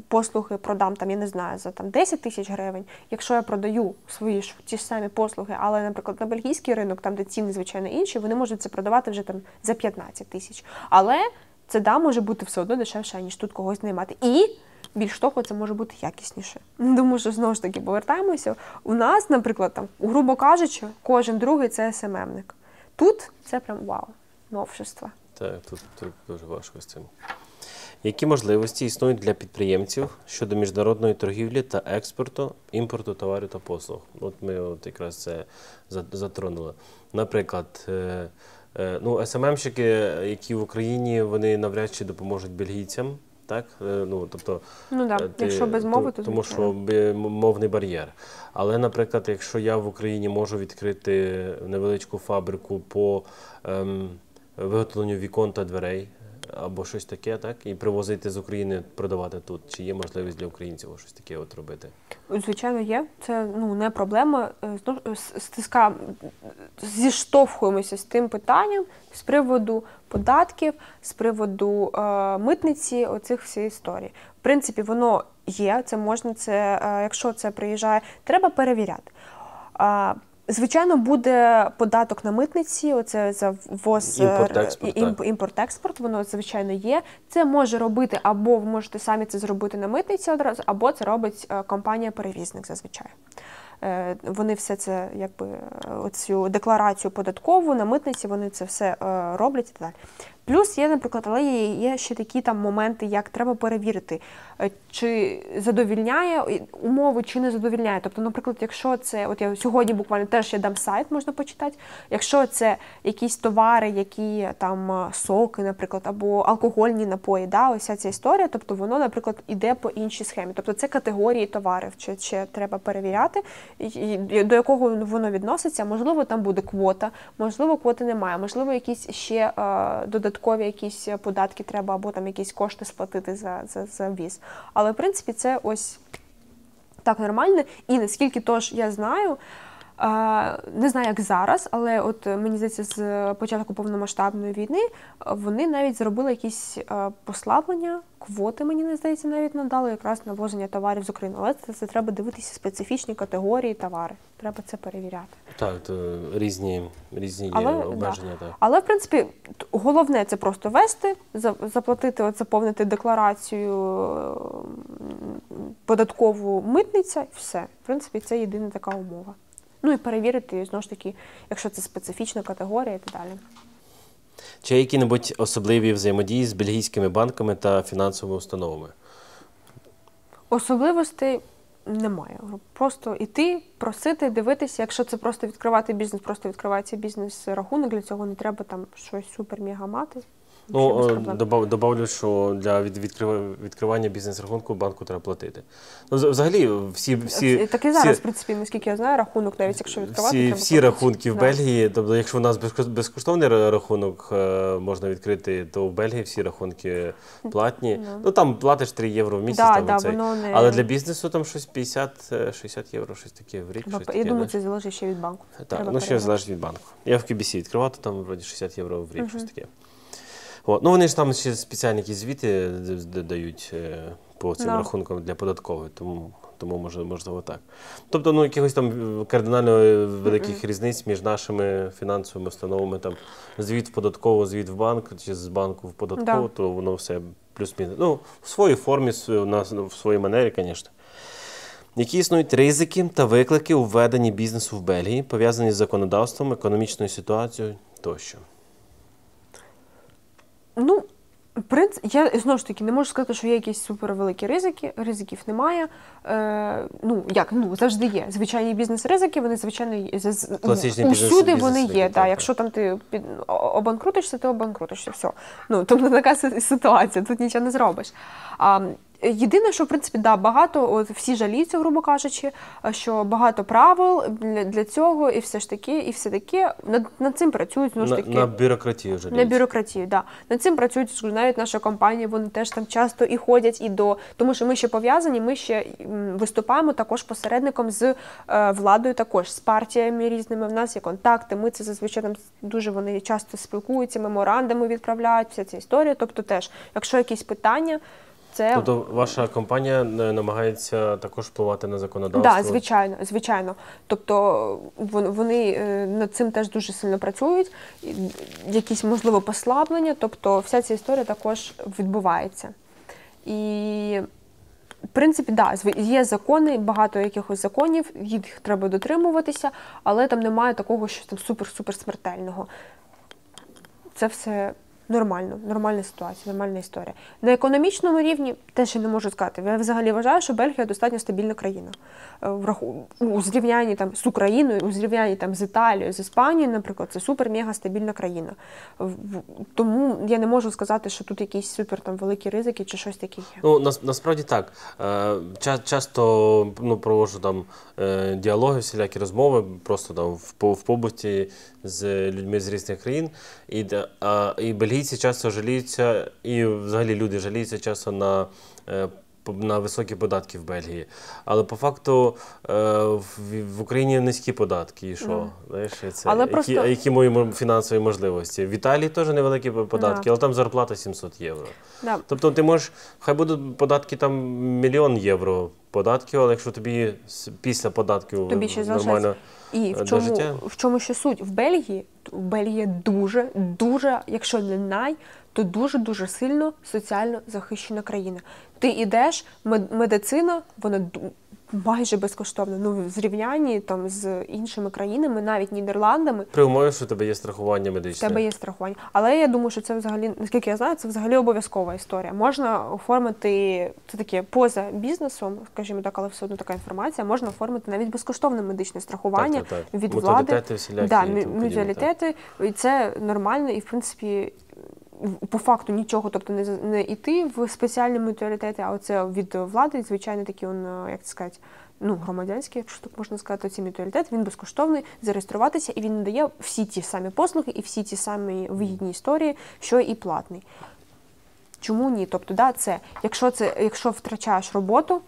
послуги продам, там, я не знаю, за 10 тисяч гривень, якщо я продаю свої ті ж самі послуги, але, наприклад, на бельгійський ринок, там, де ціни, звичайно, інші, вони можуть це продавати вже там за 15 тисяч. Але це, може бути все одно дешевше, ніж тут когось наймати. І більш того, це може бути якісніше. Тому що, знову ж таки, повертаємося. У нас, наприклад, там, грубо кажучи, кожен другий – це СММник. Тут це прям вау, новшество. Так, тут дуже важко з цим. Які можливості існують для підприємців щодо міжнародної торгівлі та експорту, імпорту товарів та послуг? От ми якраз це затронули. Наприклад, СММщики, які в Україні, вони навряд чи допоможуть бельгійцям. Так? Якщо без мови, то тому що мовний бар'єр. Але, наприклад, якщо я в Україні можу відкрити невеличку фабрику по виготовленню вікон та дверей, або щось таке, так? І привозити з України, продавати тут. Чи є можливість для українців щось таке робити? Звичайно, є. Це не проблема. Зіштовхуємося з тим питанням з приводу податків, з приводу митниці, оцих всіх історій. В принципі, воно є, це можна, якщо це приїжджає, треба перевіряти. Звичайно, буде податок на митниці, оце за ввоз, імпорт-експорт, воно, звичайно, є. Це може робити, або ви можете самі це зробити на митниці одразу, або це робить компанія-перевізник зазвичай. Вони все це, оцю декларацію податкову на митниці, вони це все роблять і так далі. Плюс є, наприклад, але є ще такі там моменти, як треба перевірити, чи задовільняє умови, чи не задовільняє. Тобто, наприклад, якщо це, от я сьогодні буквально теж я дам сайт, можна почитати, якщо це якісь товари, які там соки, наприклад, або алкогольні напої, ось ця історія, тобто воно, наприклад, іде по іншій схемі. Тобто це категорії товарів, чи треба перевіряти, до якого воно відноситься. Можливо, там буде квота, можливо, квоти немає, можливо, якісь ще додаткові якісь податки треба, або там якісь кошти сплатити за ввіз. Але, в принципі, це ось так нормально. І наскільки тож я знаю, Не знаю, як зараз, але от мені здається, з початку повномасштабної війни вони навіть зробили якісь послаблення, квоти, мені не здається, навіть надали якраз на ввозення товарів з України. Але це треба дивитися специфічні категорії товари. Треба це перевіряти. Так, то різні є обмеження. Да. Так. Але, в принципі, головне це просто вести, заплатити, от, заповнити декларацію податкову митниця і все. В принципі, це єдина така умова. Ну і перевірити, знову ж таки, якщо це специфічна категорія і так далі. Чи є які-небудь особливі взаємодії з бельгійськими банками та фінансовими установами? Особливостей немає. Просто йти, просити, дивитися. Якщо це просто відкривати бізнес, просто відкривається бізнес-рахунок, для цього не треба там щось супер-мега мати. Ну, добавлю, що для відкривання бізнес-рахунку банку треба платити. Ну, взагалі, всі так і зараз, в принципі, наскільки я знаю, рахунок, навіть якщо відкривати, всі рахунки в Бельгії, тобто, якщо у нас безкоштовний рахунок можна відкрити, то в Бельгії всі рахунки платні. Ну, там платиш 3 євро в місяць, але для бізнесу там щось 50-60 євро, щось таке в рік. Я думаю, це залежить ще від банку. Так, ну ще залежить від банку. Я в QBC відкривав, то там вроді 60 євро в рік, щось таке. От. Ну, вони ж там ще спеціальні якісь звіти дають по цим рахункам для податкової, тому можливо так. Тобто, ну, якихось там кардинально великих різниць між нашими фінансовими установами, там, звіт в податкову, звіт в банк, чи з банку в податкову, то воно все плюс-мінус. Ну, в своїй формі, в своїй манері, звісно. Які існують ризики та виклики у веденні бізнесу в Бельгії, пов'язані з законодавством, економічною ситуацією тощо? Ну, я, знову ж таки, не можу сказати, що є якісь супервеликі ризики. Ризиків немає. Завжди є. Звичайні бізнес-ризики, вони, звичайно, усюди вони є. Так. Якщо там ти обанкрутишся, ти обанкрутишся. Все. Ну, тобто така ситуація, тут нічого не зробиш. Єдине, що, в принципі, багато, всі жаліються, грубо кажучи, що багато правил для цього, і все ж таки, і все таке, над цим працюють, знову ж таки. На бюрократію жаліються. На бюрократію, так. Над цим працюють, навіть наша компанія, вони теж там часто і ходять, тому що ми ще пов'язані, ми ще виступаємо також посередником з владою, також з партіями різними, в нас є контакти, ми це зазвичай там дуже вони часто спілкуються, меморандуми відправляють, вся ця історія, тобто теж, якщо якісь питання, Тобто ваша компанія намагається також впливати на законодавство? Так, звичайно. Тобто вони над цим теж дуже сильно працюють, якісь, можливо, послаблення, тобто вся ця історія також відбувається. І, в принципі, є закони, багато якихось законів, їх треба дотримуватися, але там немає такого, що там супер-супер смертельного. Це все нормальна ситуація, нормальна історія. На економічному рівні теж я не можу сказати. Я взагалі вважаю, що Бельгія достатньо стабільна країна. У зрівнянні там з Україною, у зрівнянні там з Італією, з Іспанією, наприклад, це супер-мега стабільна країна. Тому я не можу сказати, що тут якісь супер там великі ризики чи щось таке є. Ну, насправді так. Часто проводжу там діалоги, всілякі розмови, просто там в побуті з людьми з різних країн. І бельгійці часто жаліються, і взагалі люди жаліються часто на високі податки в Бельгії. Але по факту в Україні низькі податки. І що? Які мої фінансові можливості? В Італії теж невеликі податки, але там зарплата 700 євро. Тобто ти можеш, хай будуть податки там 1 000 000 євро податків, але якщо тобі після податків нормально до життя. В чому ще суть? В Бельгії дуже, якщо не то дуже сильно соціально захищена країна. Ти йдеш, медицина, вона майже безкоштовна. Ну, в зрівнянні там з іншими країнами, навіть Нідерландами. При умові, що у тебе є страхування медичне. У тебе є страхування. Але я думаю, що це взагалі, наскільки я знаю, це взагалі обов'язкова історія. Можна оформити, це таке поза бізнесом, скажімо так, але все одно така інформація, можна оформити навіть безкоштовне медичне страхування від влади. Мутуалітети, і це нормально, і в принципі по факту нічого, тобто не йти в спеціальні мутуалітети, а оце від влади, звичайно, такі, як це сказати, громадянський, якщо так можна сказати, цей мутуалітет, він безкоштовний, зареєструватися, і він надає всі ті самі послуги і всі ті самі вигідні історії, що і платний. Чому ні? Тобто, якщо втрачаєш роботу,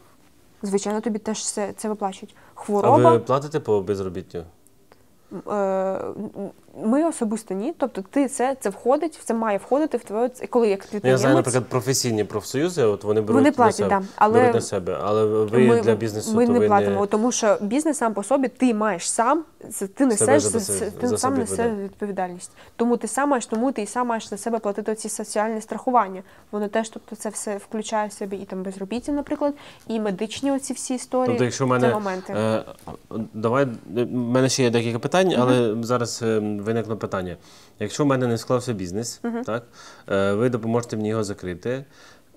звичайно, тобі теж це виплачують. Хвороба. А ви платите по безробіттю? Ми особисто ні. Тобто це входить, це має входити в твоє, коли як підприємець. Я знаю, наприклад, професійні профсоюзи, от вони беруть платять, на себе, беруть на себе, але ви для бізнесу ми то не ви платимо, тому що бізнес сам по собі ти маєш сам, ти несеш відповідальність. Тому ти сам маєш на себе платити ці соціальні страхування. Воно теж, тобто, це все включає в себе і там безробіття, наприклад, і медичні оці всі історії. Тобто, якщо в мене в мене ще є декілька питань, але зараз виникло питання. Якщо в мене не склався бізнес, так, ви допоможете мені його закрити,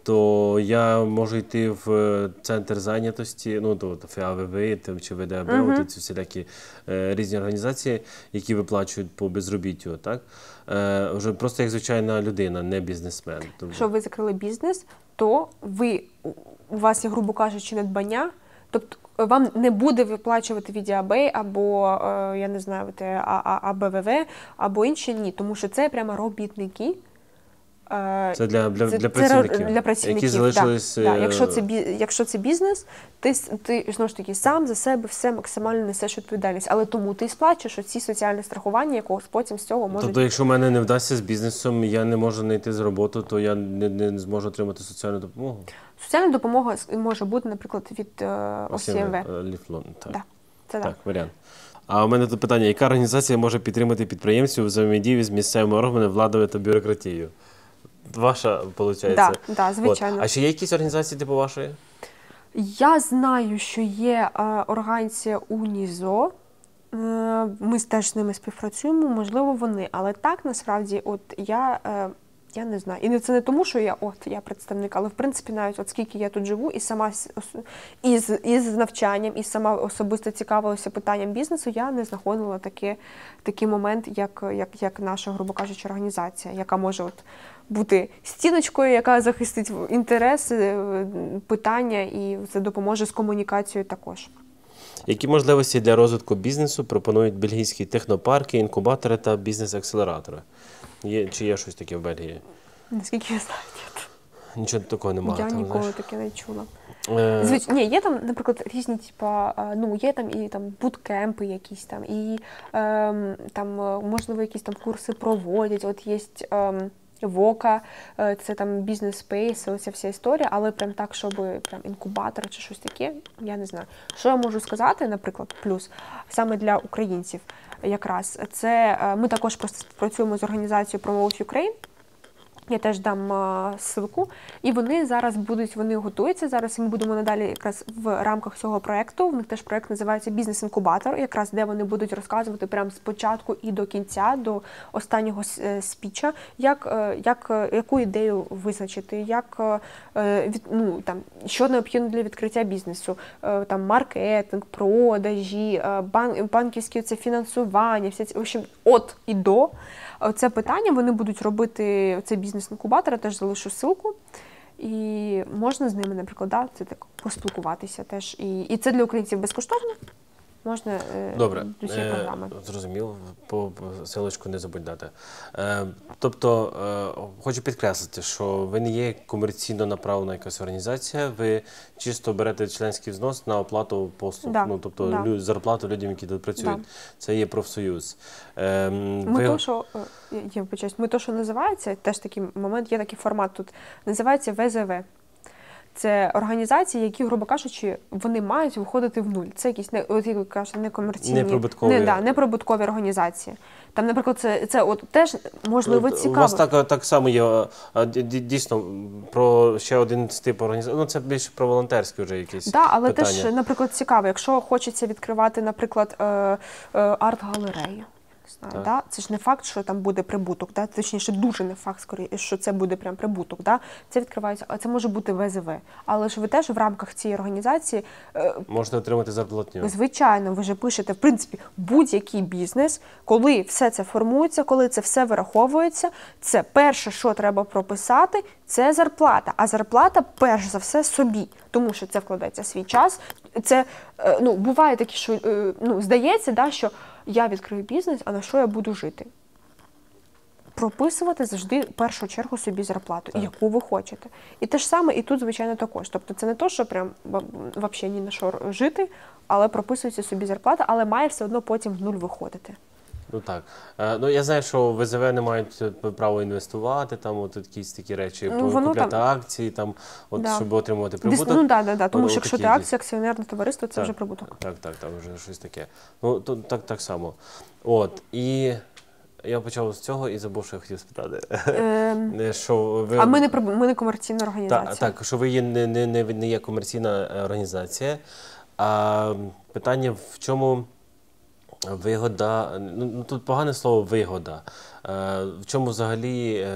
то я можу йти в центр зайнятості, ну, то ФАВВ чи ВДАБ, ці всілякі різні організації, які виплачують по безробіттю, так? Вже просто як звичайна людина, не бізнесмен. Якщо ви закрили бізнес, то у вас є, грубо кажучи, надбання, тобто вам не буде виплачувати від АБ або, я не знаю, АБВВ, або інші, ні, тому що це прямо робітники. Це для працівників, які залишились... Да. Якщо це бізнес, ти знову ж таки сам за себе все максимально несеш відповідальність, але тому ти сплачуєш оці соціальні страхування, якого потім з цього можуть... Тобто, якщо в мене не вдасться з бізнесом, я не можу знайти з роботу, то я не зможу отримати соціальну допомогу? Соціальна допомога може бути, наприклад, від ОСМВ. Так, варіант. А у мене тут питання, яка організація може підтримати підприємців у взаємодії з місцевими органами, владою та бюрократією? Ваша, виходить? Так, звичайно. А ще є якісь організації типу вашої? Я знаю, що є організація УНІЗО. Ми теж з ними співпрацюємо, можливо, вони. Але так, насправді, от я не знаю. І це не тому, що я представник, але, в принципі, навіть от скільки я тут живу, і сама із навчанням, і сама особисто цікавилася питанням бізнесу, я не знаходила такий момент, як наша, грубо кажучи, організація, яка може бути стіночкою, яка захистить інтереси, питання і це допоможе з комунікацією також. Які можливості для розвитку бізнесу пропонують бельгійські технопарки, інкубатори та бізнес-акселератори? Чи є щось таке в Бельгії? Наскільки я знаю, ні. Нічого такого немає? Я ніколи таке не чула. Ні, є там, наприклад, різні, є там і буткемпи якісь там, і там, можливо, якісь там курси проводять, от є ВОКа, це там бізнес-спейс, оця вся історія, але прям так, щоб прям інкубатор чи щось таке, я не знаю. Що я можу сказати, наприклад, плюс, саме для українців якраз, це ми також просто співпрацюємо з організацією Promote Ukraine, я теж дам ссылку, і вони зараз вони готуються зараз, і ми будемо надалі якраз в рамках цього проєкту, в них теж проєкт називається «Бізнес-інкубатор», якраз де вони будуть розказувати прямо з початку і до кінця, до останнього спіча, яку ідею визначити, що необхідно для відкриття бізнесу, там маркетинг, продажі, банківське фінансування, в общем, от і до. Це питання, вони будуть робити цей бізнес-інкубатор, я теж залишу ссылку. І можна з ними, наприклад, це так поспілкуватися теж. І це для українців безкоштовно. Можна Добре. до цієї програми. Зрозуміло, по силочку не забудь дати. Тобто, хочу підкреслити, що ви не є комерційно направлена якась організація, ви чисто берете членський взнос на оплату послуг, зарплату людям, які тут працюють. Це є профсоюз. Ми то, що називається, теж такий момент, є такий формат тут, називається ВЗВ. Це організації, які, грубо кажучи, вони мають виходити в нуль. Це якісь, некомерційні, неприбуткові організації. Там, наприклад, це теж, можливо, цікаво. У вас так само є, дійсно, про ще один тип організації. Це більше про волонтерські вже якісь питання. Так, але теж, наприклад, цікаво. Якщо хочеться відкривати, наприклад, арт-галерею, це ж не факт, що там буде прибуток, точніше, дуже не факт, що це буде прям прибуток. Це відкривається, а це може бути ВЗВ. Але ж ви теж в рамках цієї організації можете отримати зарплатню. Звичайно, ви ж пишете, в принципі, будь-який бізнес, коли все це формується, коли це все вираховується, це перше, що треба прописати, це зарплата. А зарплата, перш за все, собі. Тому що це вкладається свій час. Це, буває таке, що, здається, що я відкрию бізнес, а на що я буду жити? прописувати завжди в першу чергу собі зарплату, яку ви хочете. І те ж саме і тут, звичайно, також. Тобто це не то, що прям взагалі ні на що жити, але прописується собі зарплата, але має все одно потім в нуль виходити. Ну так. Ну я знаю, що ВЗВ не мають право інвестувати, там от якісь такі речі, купляти акції, там, от, щоб отримувати прибуток. Ну так, тому що якщо ти акція, акціонерне товариство, це вже прибуток. Так, там вже щось таке. Ну, так само. От, і я почав з цього і забув, що я хотів спитати. А ми не комерційна організація. Так, що ви не є комерційна організація. А питання в чому вигода, ну тут погане слово вигода. В чому взагалі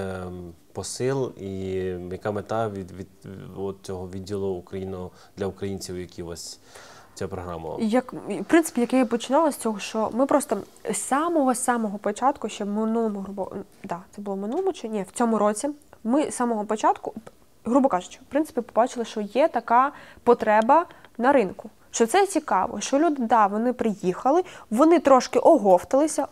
посил і яка мета від цього відділу для українців, які у вас ця програма? В принципі, як я і починала з цього, що ми просто з самого початку, ще в минулому, це було в минулому чи ні, в цьому році, ми з самого початку, грубо кажучи, в принципі, побачили, що є така потреба на ринку. Що це цікаво, що люди, вони приїхали, вони трошки оговталися,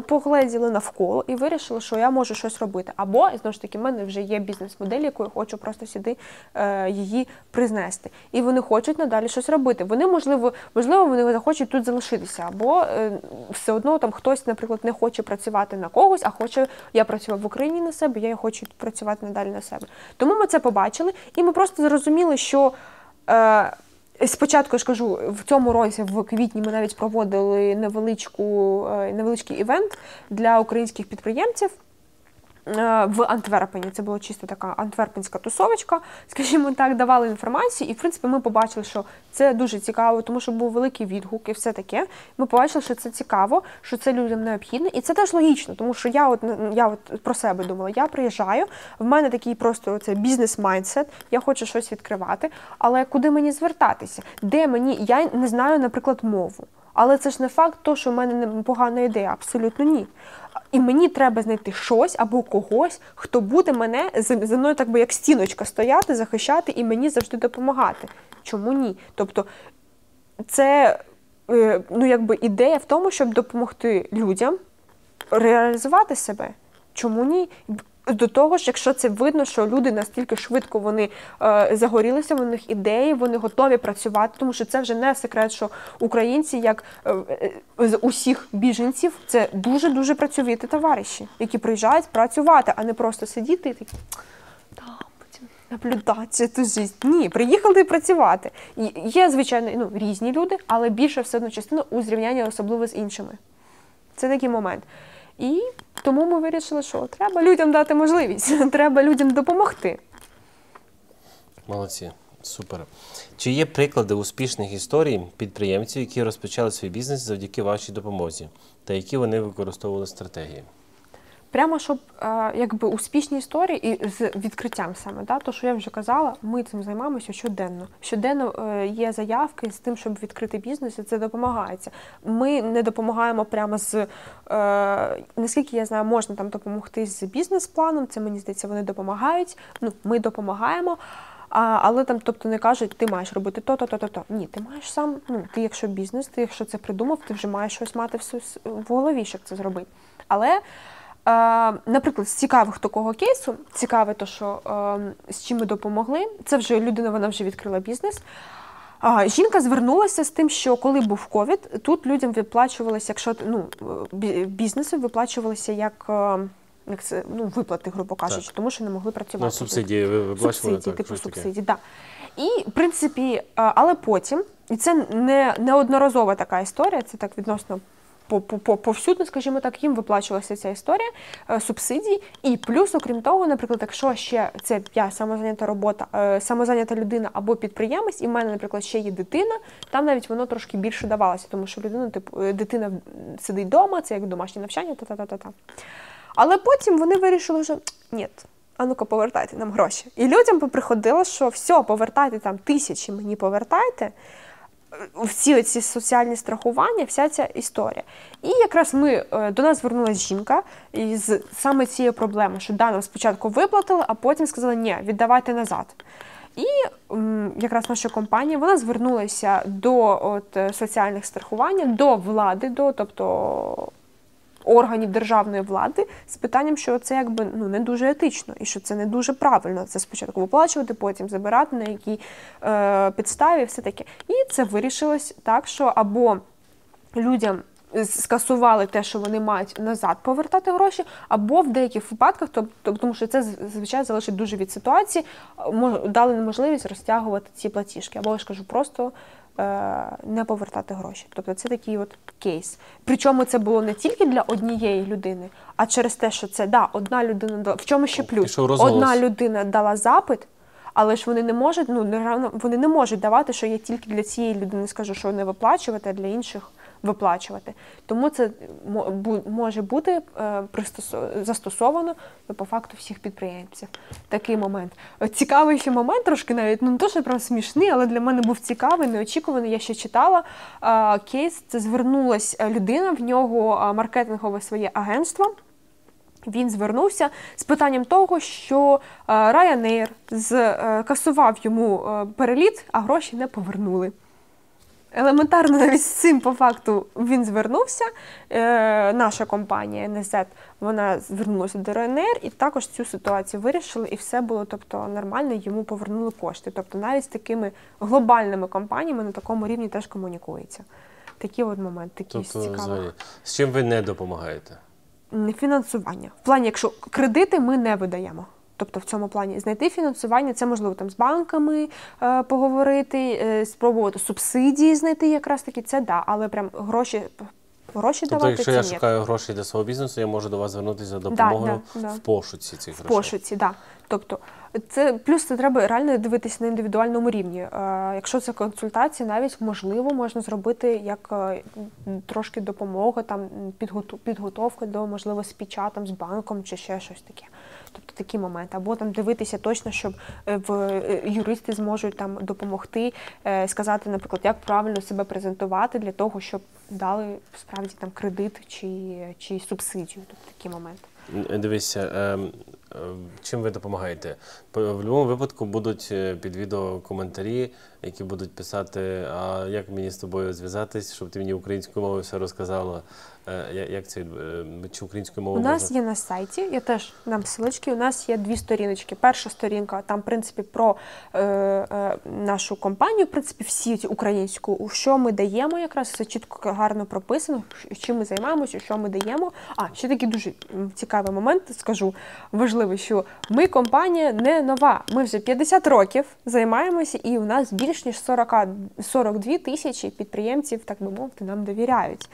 погледіли навколо і вирішили, що я можу щось робити. Або, знову ж таки, в мене вже є бізнес-модель, яку я хочу просто сюди її признести. І вони хочуть надалі щось робити. Вони, можливо, вони захочуть тут залишитися. Або все одно там хтось, наприклад, не хоче працювати на когось, а хоче, я працював в Україні на себе, я хочу працювати надалі на себе. Тому ми це побачили, і ми просто зрозуміли, що спочатку, я ж кажу, в цьому році, в квітні, ми навіть проводили невеличкий івент для українських підприємців в Антверпені. Це була чисто така антверпенська тусовочка, скажімо так, давали інформацію. І, в принципі, ми побачили, що це дуже цікаво, тому що був великий відгук і все таке. Ми побачили, що це цікаво, що це людям необхідно. І це теж логічно, тому що я от про себе думала. Я приїжджаю, в мене такий просто бізнес-майндсет, я хочу щось відкривати, але куди мені звертатися? Я не знаю, наприклад, мову. Але це ж не факт того, що в мене погана ідея, абсолютно ні. І мені треба знайти щось або когось, хто буде мене за мною так би як стіночка стояти, захищати і мені завжди допомагати. Чому ні? Тобто це ідея в тому, щоб допомогти людям реалізувати себе. Чому ні? До того ж, якщо це видно, що люди настільки швидко вони загорілися, в них ідеї, вони готові працювати, тому що це вже не секрет, що українці, як з усіх біженців, це дуже-дуже працьовиті товариші, які приїжджають працювати, а не просто сидіти і такі, потім наблюдати цю життя. Ні, приїхали працювати. І є, звичайно, різні люди, але більша все одно частина у зрівнянні особливо з іншими. Це такий момент. І тому ми вирішили, що треба людям дати можливість, треба людям допомогти. Молодці, супер. Чи є приклади успішних історій підприємців, які розпочали свій бізнес завдяки вашій допомозі, та які вони використовували стратегії? Прямо, щоб успішні історії і з відкриттям саме, то, що я вже казала, ми цим займаємося щоденно. Щоденно є заявки з тим, щоб відкрити бізнес, і це допомагається. Ми не допомагаємо прямо наскільки я знаю, можна там допомогти з бізнес-планом, це, мені здається, вони допомагають, ми допомагаємо. Але там, тобто, не кажуть, ти маєш робити то. Ні, ти маєш сам, ти якщо бізнес, ти якщо це придумав, ти вже маєш щось мати в голові, щоб це зробити. Але наприклад, з цікавих такого кейсу, цікаве то, що з чим ми допомогли, це вже людина, вона вже відкрила бізнес. Жінка звернулася з тим, що коли був ковід, тут людям виплачувалися, бізнесу виплачувалися як виплати, грубо кажучи, тому що не могли працювати. Субсидії виплачували? Субсидії, типу субсидії, так. І, в принципі, але потім, і це не неодноразова така історія, це так відносно повсюдно, скажімо так, їм виплачувалася ця історія субсидій. І плюс, окрім того, наприклад, якщо ще це я самозайнята людина або підприємець, і в мене, наприклад, ще є дитина, там навіть воно трошки більше давалося, тому що дитина сидить вдома, це як домашнє навчання, Але потім вони вирішили, що ні, а ну-ка повертайте нам гроші. І людям поприходило, що все, повертайте там тисячі, мені повертайте. Всі ці соціальні страхування, вся ця історія. І якраз до нас звернулася жінка із саме цією проблемою, що нам спочатку виплатили, а потім сказали, ні, віддавайте назад. І якраз наша компанія, вона звернулася до соціальних страхувань, до влади, тобто органів державної влади з питанням, що це якби не дуже етично і що це не дуже правильно. Це спочатку виплачувати, потім забирати, на якій підставі, все таке. І це вирішилось так, що або людям скасували те, що вони мають назад повертати гроші, або в деяких випадках, тому що це, звичайно, залежить дуже від ситуації, дали можливість розтягувати ці платіжки. Або, я ж кажу, просто не повертати гроші. Тобто це такий от кейс. Причому це було не тільки для однієї людини, а через те, що це, одна людина дала. В чому ще плюс? Одна людина дала запит, але ж вони не можуть, вони не можуть давати, що я тільки для цієї людини скажу, що не виплачувати, а для інших виплачувати. Тому це може бути застосовано по факту всіх підприємців. Такий момент. Цікавий ще момент, трошки навіть, не то, що прям смішний, але для мене був цікавий, неочікуваний. Я ще читала кейс, це звернулась людина, в нього маркетингове своє агентство. Він звернувся з питанням того, що Ryanair касував йому переліт, а гроші не повернули. Елементарно навіть з цим, по факту, він звернувся. Наша компанія NZ, вона звернулася до Ryanair і також цю ситуацію вирішили, і все було нормально, йому повернули кошти. Тобто навіть з такими глобальними компаніями на такому рівні теж комунікується. Такі от моменти, такі цікаві. З чим ви не допомагаєте? Фінансування. В плані, якщо кредити ми не видаємо. Тобто в цьому плані знайти фінансування, це можливо з банками поговорити, спробувати субсидії знайти якраз таки, це але прям гроші давати, тобто, якщо я шукаю гроші для свого бізнесу, я можу до вас звернутися за допомогою в пошуці цих грошей? В пошуці, так. Тобто, плюс це треба реально дивитися на індивідуальному рівні. Якщо це консультація, навіть можливо можна зробити як трошки допомога, підготовка до, можливо, спіча з банком чи ще щось таке. Тобто такі моменти. Або дивитися точно, щоб юристи зможуть допомогти, сказати, наприклад, як правильно себе презентувати для того, щоб дали справді кредит чи субсидію. Тобто такі моменти. Дивіться, чим ви допомагаєте? В будь-якому випадку будуть під відео коментарі, які будуть писати, а як мені з тобою зв'язатись, щоб ти мені українською мовою все розказала. Як це, чи українською мовою У нас є на сайті, я теж дам ссылочки, у нас є 2 сторіночки. Перша сторінка, там, в принципі, про нашу компанію, в принципі, всі українську, що ми даємо якраз, все чітко, гарно прописано, чим ми займаємося, що ми даємо. А, ще такий дуже цікавий момент, скажу, важливий, що ми компанія не нова. Ми вже 50 років займаємося, і у нас більш ніж 42 тисячі підприємців, так би мовити, нам довіряють.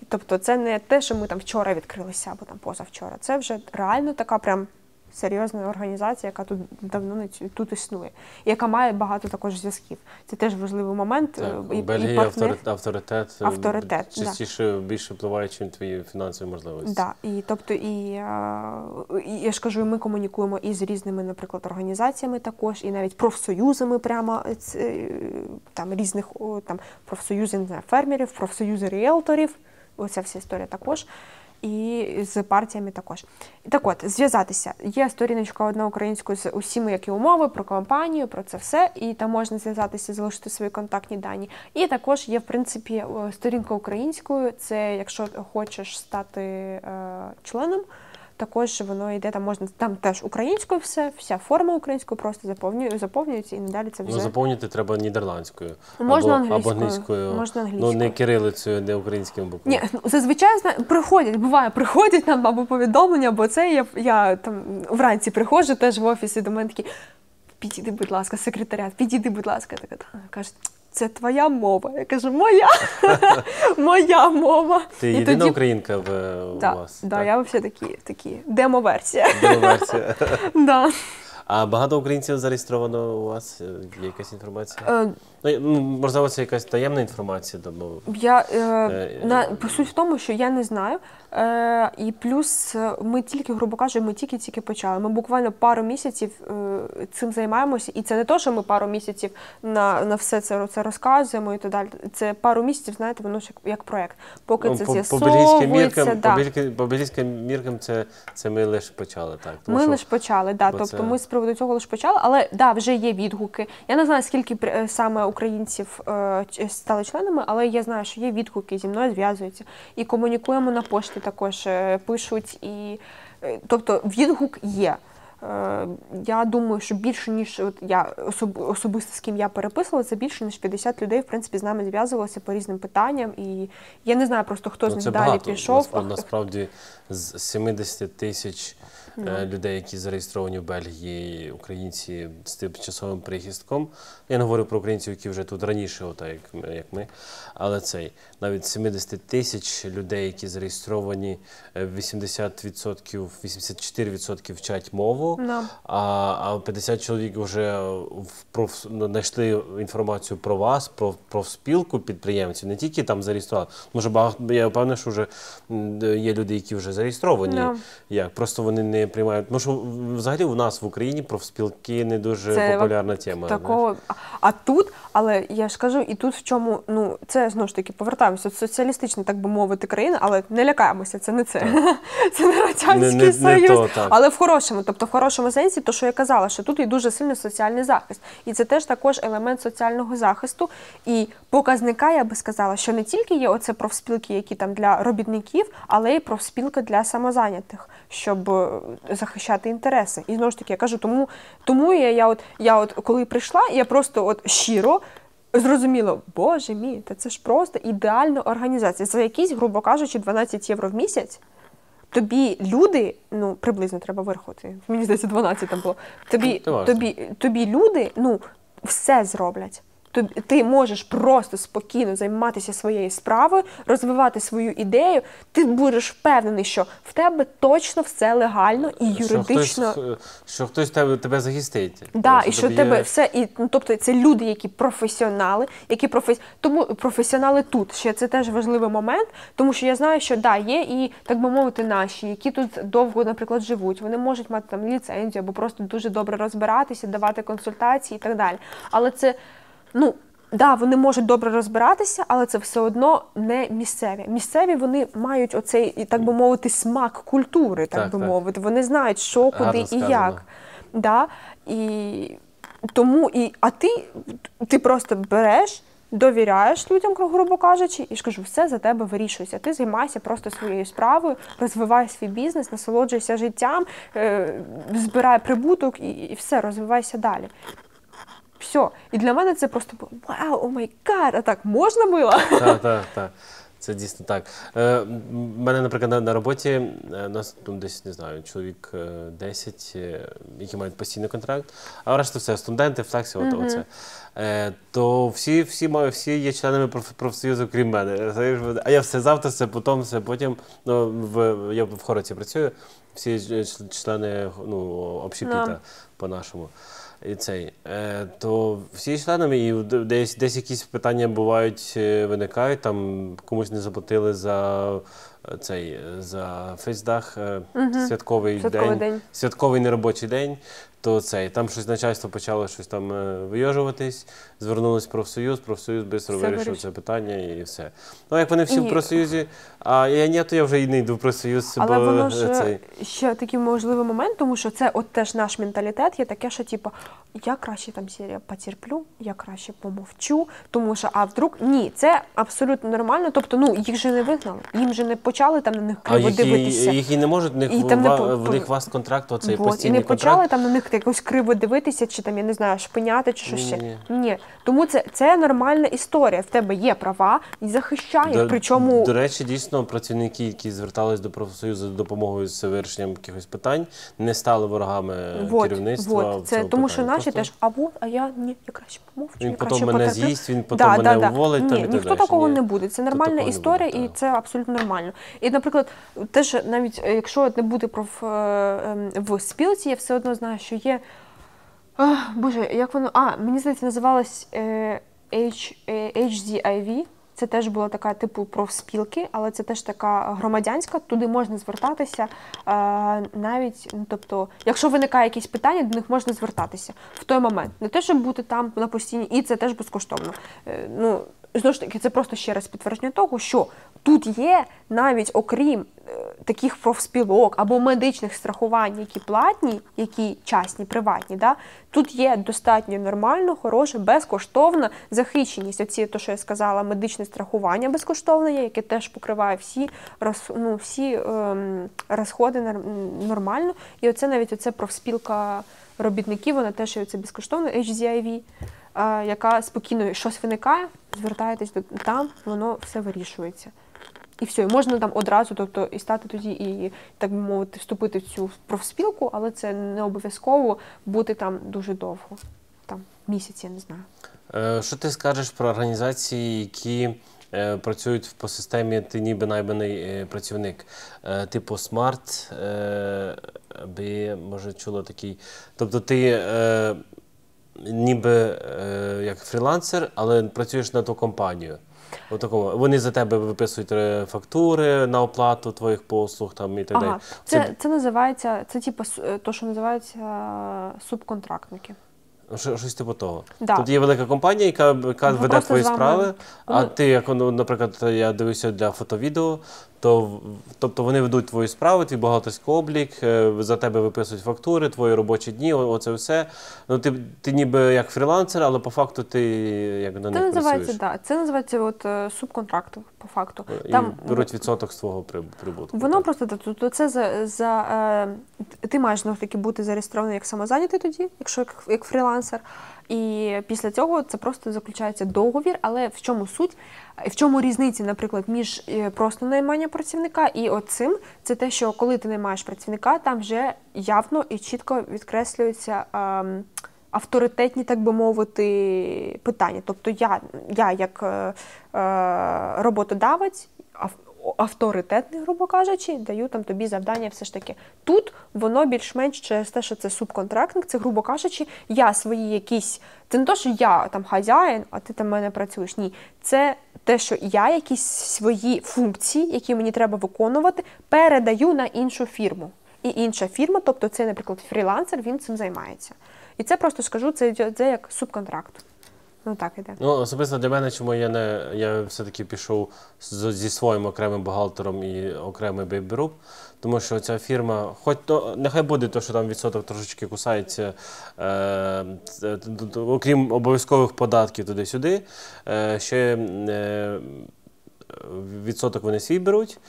Тобто це не те, що ми вчора відкрилися або позавчора. Це вже реально така прям серйозна організація, яка тут давно тут існує, і яка має багато також зв'язків. Це теж важливий момент. Так, Бельгія авторитет частіше більше впливає, ніж твої фінансові можливості. Так, і тобто я ж кажу, ми комунікуємо і з різними, наприклад, організаціями також, і навіть профсоюзами прямо різних профсоюзів фермерів, профсоюзи ріелторів. Оця вся історія також. І з партіями також. Так от, зв'язатися. Є сторіночка одна українською з усіми, які умови, про компанію, про це все. І там можна зв'язатися, залишити свої контактні дані. І також є, в принципі, сторінка українською. Це, якщо хочеш стати членом, також воно йде, там теж українською вся форма українською, просто заповнюється і надалі це вже... заповнити треба нідерландською. Можна або англійською. Можна англійською. Не кирилицею, не українськими буквами. Ні, зазвичай приходять нам або повідомлення, або це, я вранці приходжу теж в офіс, і до мене такі, підійди, будь ласка, секретаріат, підійди, будь ласка. Кажуть, це твоя мова. Я кажу, моя. Моя мова. Ти єдина українка у вас? Так, я взагалі такі демо-версія. Демо-версія. Да. А багато українців зареєстровано у вас? Є якась інформація? Можливо, це якась таємна інформація? Суть в тому, що я не знаю. І плюс ми тільки, грубо кажучи, ми тільки почали. Ми буквально пару місяців цим займаємося. І це не те, що ми пару місяців на все це розказуємо і так далі. Це пару місяців, знаєте, воно ж як проєкт. Поки це з'ясовується. По бельгійським міркам це ми лише почали, так? Ми лише почали, так. Тобто ми приводу цього лише почала, але да, вже є відгуки. Я не знаю, скільки саме українців стали членами, але я знаю, що є відгуки, зі мною зв'язуються. І комунікуємо на пошті також, пишуть. Тобто відгук є. Я думаю, що більше, ніж я особисто з ким я переписувала, це більше, ніж 50 людей, в принципі, з нами зв'язувалися по різним питанням. І я не знаю просто, хто з них далі пішов. Насправді, з 70 тисяч людей, які зареєстровані в Бельгії, українці з тимчасовим прихистком. Я не говорю про українців, які вже тут раніше, як ми, але навіть 70 тисяч людей, які зареєстровані, 80%, 84% вчать мову, а 50 чоловік вже знайшли інформацію про вас, про профспілку підприємців, не тільки там зареєстрували. Може, я впевнений, що вже є люди, які вже зареєстровані. Просто вони не приймають. Тому що взагалі у нас в Україні профспілки не дуже популярна тема. Такого. А тут, але я ж кажу, і тут в чому, це знову ж таки повертаємося, соціалістична, так би мовити, країна, але не лякаємося, це не це. Це не Радянський Союз. Але в хорошому, тобто в хорошому сенсі, то, що я казала, що тут є дуже сильний соціальний захист. І це теж також елемент соціального захисту. І показника, я би сказала, що не тільки є оце профспілки, які там для робітників, але й профспілки для самозайнятих, щоб захищати інтереси. І знову ж таки, я кажу, тому я коли прийшла, я просто щиро зрозуміла, боже мій, це ж просто ідеальна організація. За якісь, грубо кажучи, 12 євро в місяць тобі люди, приблизно треба вирахувати, мені здається, 12 там було, тобі люди, все зроблять. Ти можеш просто спокійно займатися своєю справою, розвивати свою ідею. Ти будеш впевнений, що в тебе точно все легально і юридично. Що хтось тебе захистить. Так, і що тебе все. Тобто це люди, які професіонали, тому професіонали тут. Ще це теж важливий момент, тому що я знаю, що є і, так би мовити, наші, які тут довго, наприклад, живуть. Вони можуть мати там ліцензію або просто дуже добре розбиратися, давати консультації і так далі. Але це вони можуть добре розбиратися, але це все одно не місцеві. Місцеві, вони мають оцей, так би мовити, смак культури, так би мовити. Вони знають, що, куди і як. А ти просто береш, довіряєш людям, грубо кажучи, і кажу, все за тебе вирішується. Ти займайся просто своєю справою, розвивай свій бізнес, насолоджуйся життям, збирай прибуток і все, розвивайся далі. Все. І для мене це просто було, вау, о май гад, а так можна було? Так. Це дійсно так. У мене, наприклад, на роботі, у нас десь, не знаю, чоловік 10, які мають постійний контракт, а решта все, студенти, флексі, оце. То всі є членами профсоюзу, крім мене. А я все завтра, все потім. Я в Хороці працюю, всі члени общепіта по-нашому. То всі членами, і десь якісь питання виникають, там комусь не заплатили за фейсдах, святковий неробочий день, то там щось начальство почало щось там вийожуватись, звернулись в профсоюз швидко вирішив це питання і все. Як вони всі в профсоюзі, а я вже і не йду в профсоюз. Але воно ж ще такий можливий момент, тому що це теж наш менталітет є таке, що я краще там потерплю, я краще помовчу, тому що, а вдруг, ні, це абсолютно нормально, тобто, їх же не вигнали, їм же не почали там на них криво дивитися. А їх і не можуть, в них вас контракт, оцей постійний контракт. І не почали там на них якось криво дивитися, чи там, я не знаю, шпиняти, чи що ще. Ні. Тому це нормальна історія, в тебе є права і захищає, причому... До речі, дійсно, працівники, які звертались до профсоюзу за допомогою з вирішенням якихось питань, не стали ворогами керівництва в цьому тому що наші теж, я краще помовчу, він потім мене з'їсть, він потім мене уволить. Ні, ніхто такого не буде. Це нормальна історія і це абсолютно нормально. І, наприклад, теж навіть якщо не бути в спілці, я все одно знаю, що є, боже, як воно, мені здається, називалось HZIV. Це теж була така типу профспілки, але це теж така громадянська, туди можна звертатися навіть, тобто, якщо виникає якісь питання, до них можна звертатися в той момент. Не те, щоб бути там на постійній, і це теж безкоштовно. знову ж таки, це просто ще раз підтвердження того, що тут є навіть окрім таких профспілок або медичних страхувань, які платні, які частні, приватні, да, тут є достатньо нормально, хороше, безкоштовна захищеність. Оці, то, що я сказала, медичне страхування безкоштовне є, яке теж покриває всі розходи нормально. І оце навіть оце профспілка робітників, вона теж є оце безкоштовно, HZIV, яка спокійно, щось виникає, звертаєтесь там, воно все вирішується. І все, і можна там одразу, тобто, і стати тоді, і, так би мовити, вступити в цю профспілку, але це не обов'язково бути там дуже довго, там місяць, я не знаю. Що ти скажеш про організації, які працюють по системі «ти ніби найманий працівник», типу SMART, би, може, чула такий, тобто ти ніби як фрілансер, але працюєш на ту компанію. Отакому. Вони за тебе виписують фактури на оплату твоїх послуг там, і так далі. Це називається, це типу, то, що називається субконтрактники. Щось типу того. Да. Тут є велика компанія, яка веде твої справи, а ти, як, наприклад, я дивився для фото-відео, тобто вони ведуть твої справи, твій бухгалтерський облік, за тебе виписують фактури, твої робочі дні, оце все. Ну, ти ніби як фрілансер, але по факту ти як на них працюєш. Це називається от, субконтракт, по факту. І беруть відсоток з твого прибутку. Воно просто, тобто це ти маєш, знову таки, бути зареєстрований як самозайнятий тоді, якщо як фрілансер. І після цього це просто заключається договір, але в чому суть, в чому різниця, наприклад, між просто найманням працівника і оцим, це те, що коли ти наймаєш працівника, там вже явно і чітко відкреслюються авторитетні, так би мовити, питання. Тобто я як роботодавець, авторитетний, грубо кажучи, даю там тобі завдання все ж таки. Тут воно більш-менш через те, що це субконтрактник, це, грубо кажучи, я свої якісь... Це не те, що я там хазяїн, а ти там в мене працюєш. Ні. Це те, що я якісь свої функції, які мені треба виконувати, передаю на іншу фірму. І інша фірма, тобто це, наприклад, фрілансер, він цим займається. І це просто скажу, це як субконтракт. Ну, так іде. Ну, особисто для мене, чому я все-таки пішов зі своїм окремим бухгалтером і окремий бейб-груп, тому що ця фірма, хоч то, нехай буде то, що там відсоток трошечки кусається, окрім обов'язкових податків туди-сюди, ще відсоток вони свій беруть.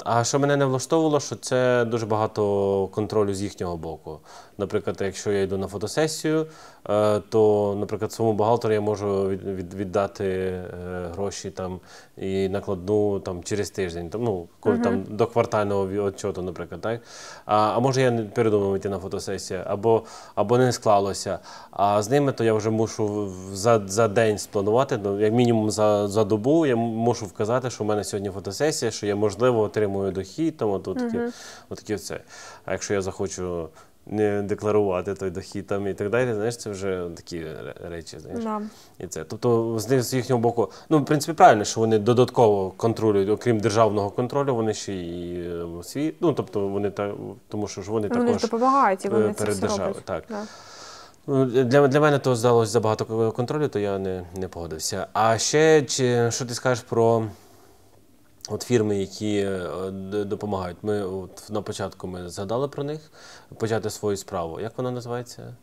А що мене не влаштовувало, що це дуже багато контролю з їхнього боку. Наприклад, якщо я йду на фотосесію, то, наприклад, своєму бухгалтеру я можу віддати гроші там, і накладну там, через тиждень, коли там, до квартального відчоту, наприклад. Так? А може я не передумав йти на фотосесію, або не склалося. А з ними то я вже мушу за день спланувати, як мінімум за добу я мушу вказати, що в мене сьогодні фотосесія, що я, можливо, отримую дохід, там, отакі все. А якщо я захочу не декларувати той дохід там, і так далі, знаєш, це вже такі речі, знаєш. Да. І це. Тобто, з їхнього боку, в принципі, правильно, що вони додатково контролюють, окрім державного контролю, вони ще і свій, тобто, вони тому що ж вони також допомагають, і вони перед це державою. Так. Да. Для мене то здалося забагато контролю, то я не погодився. А ще, що ти скажеш про фірми, які допомагають? На початку ми згадали про них, почати свою справу. Як вона називається?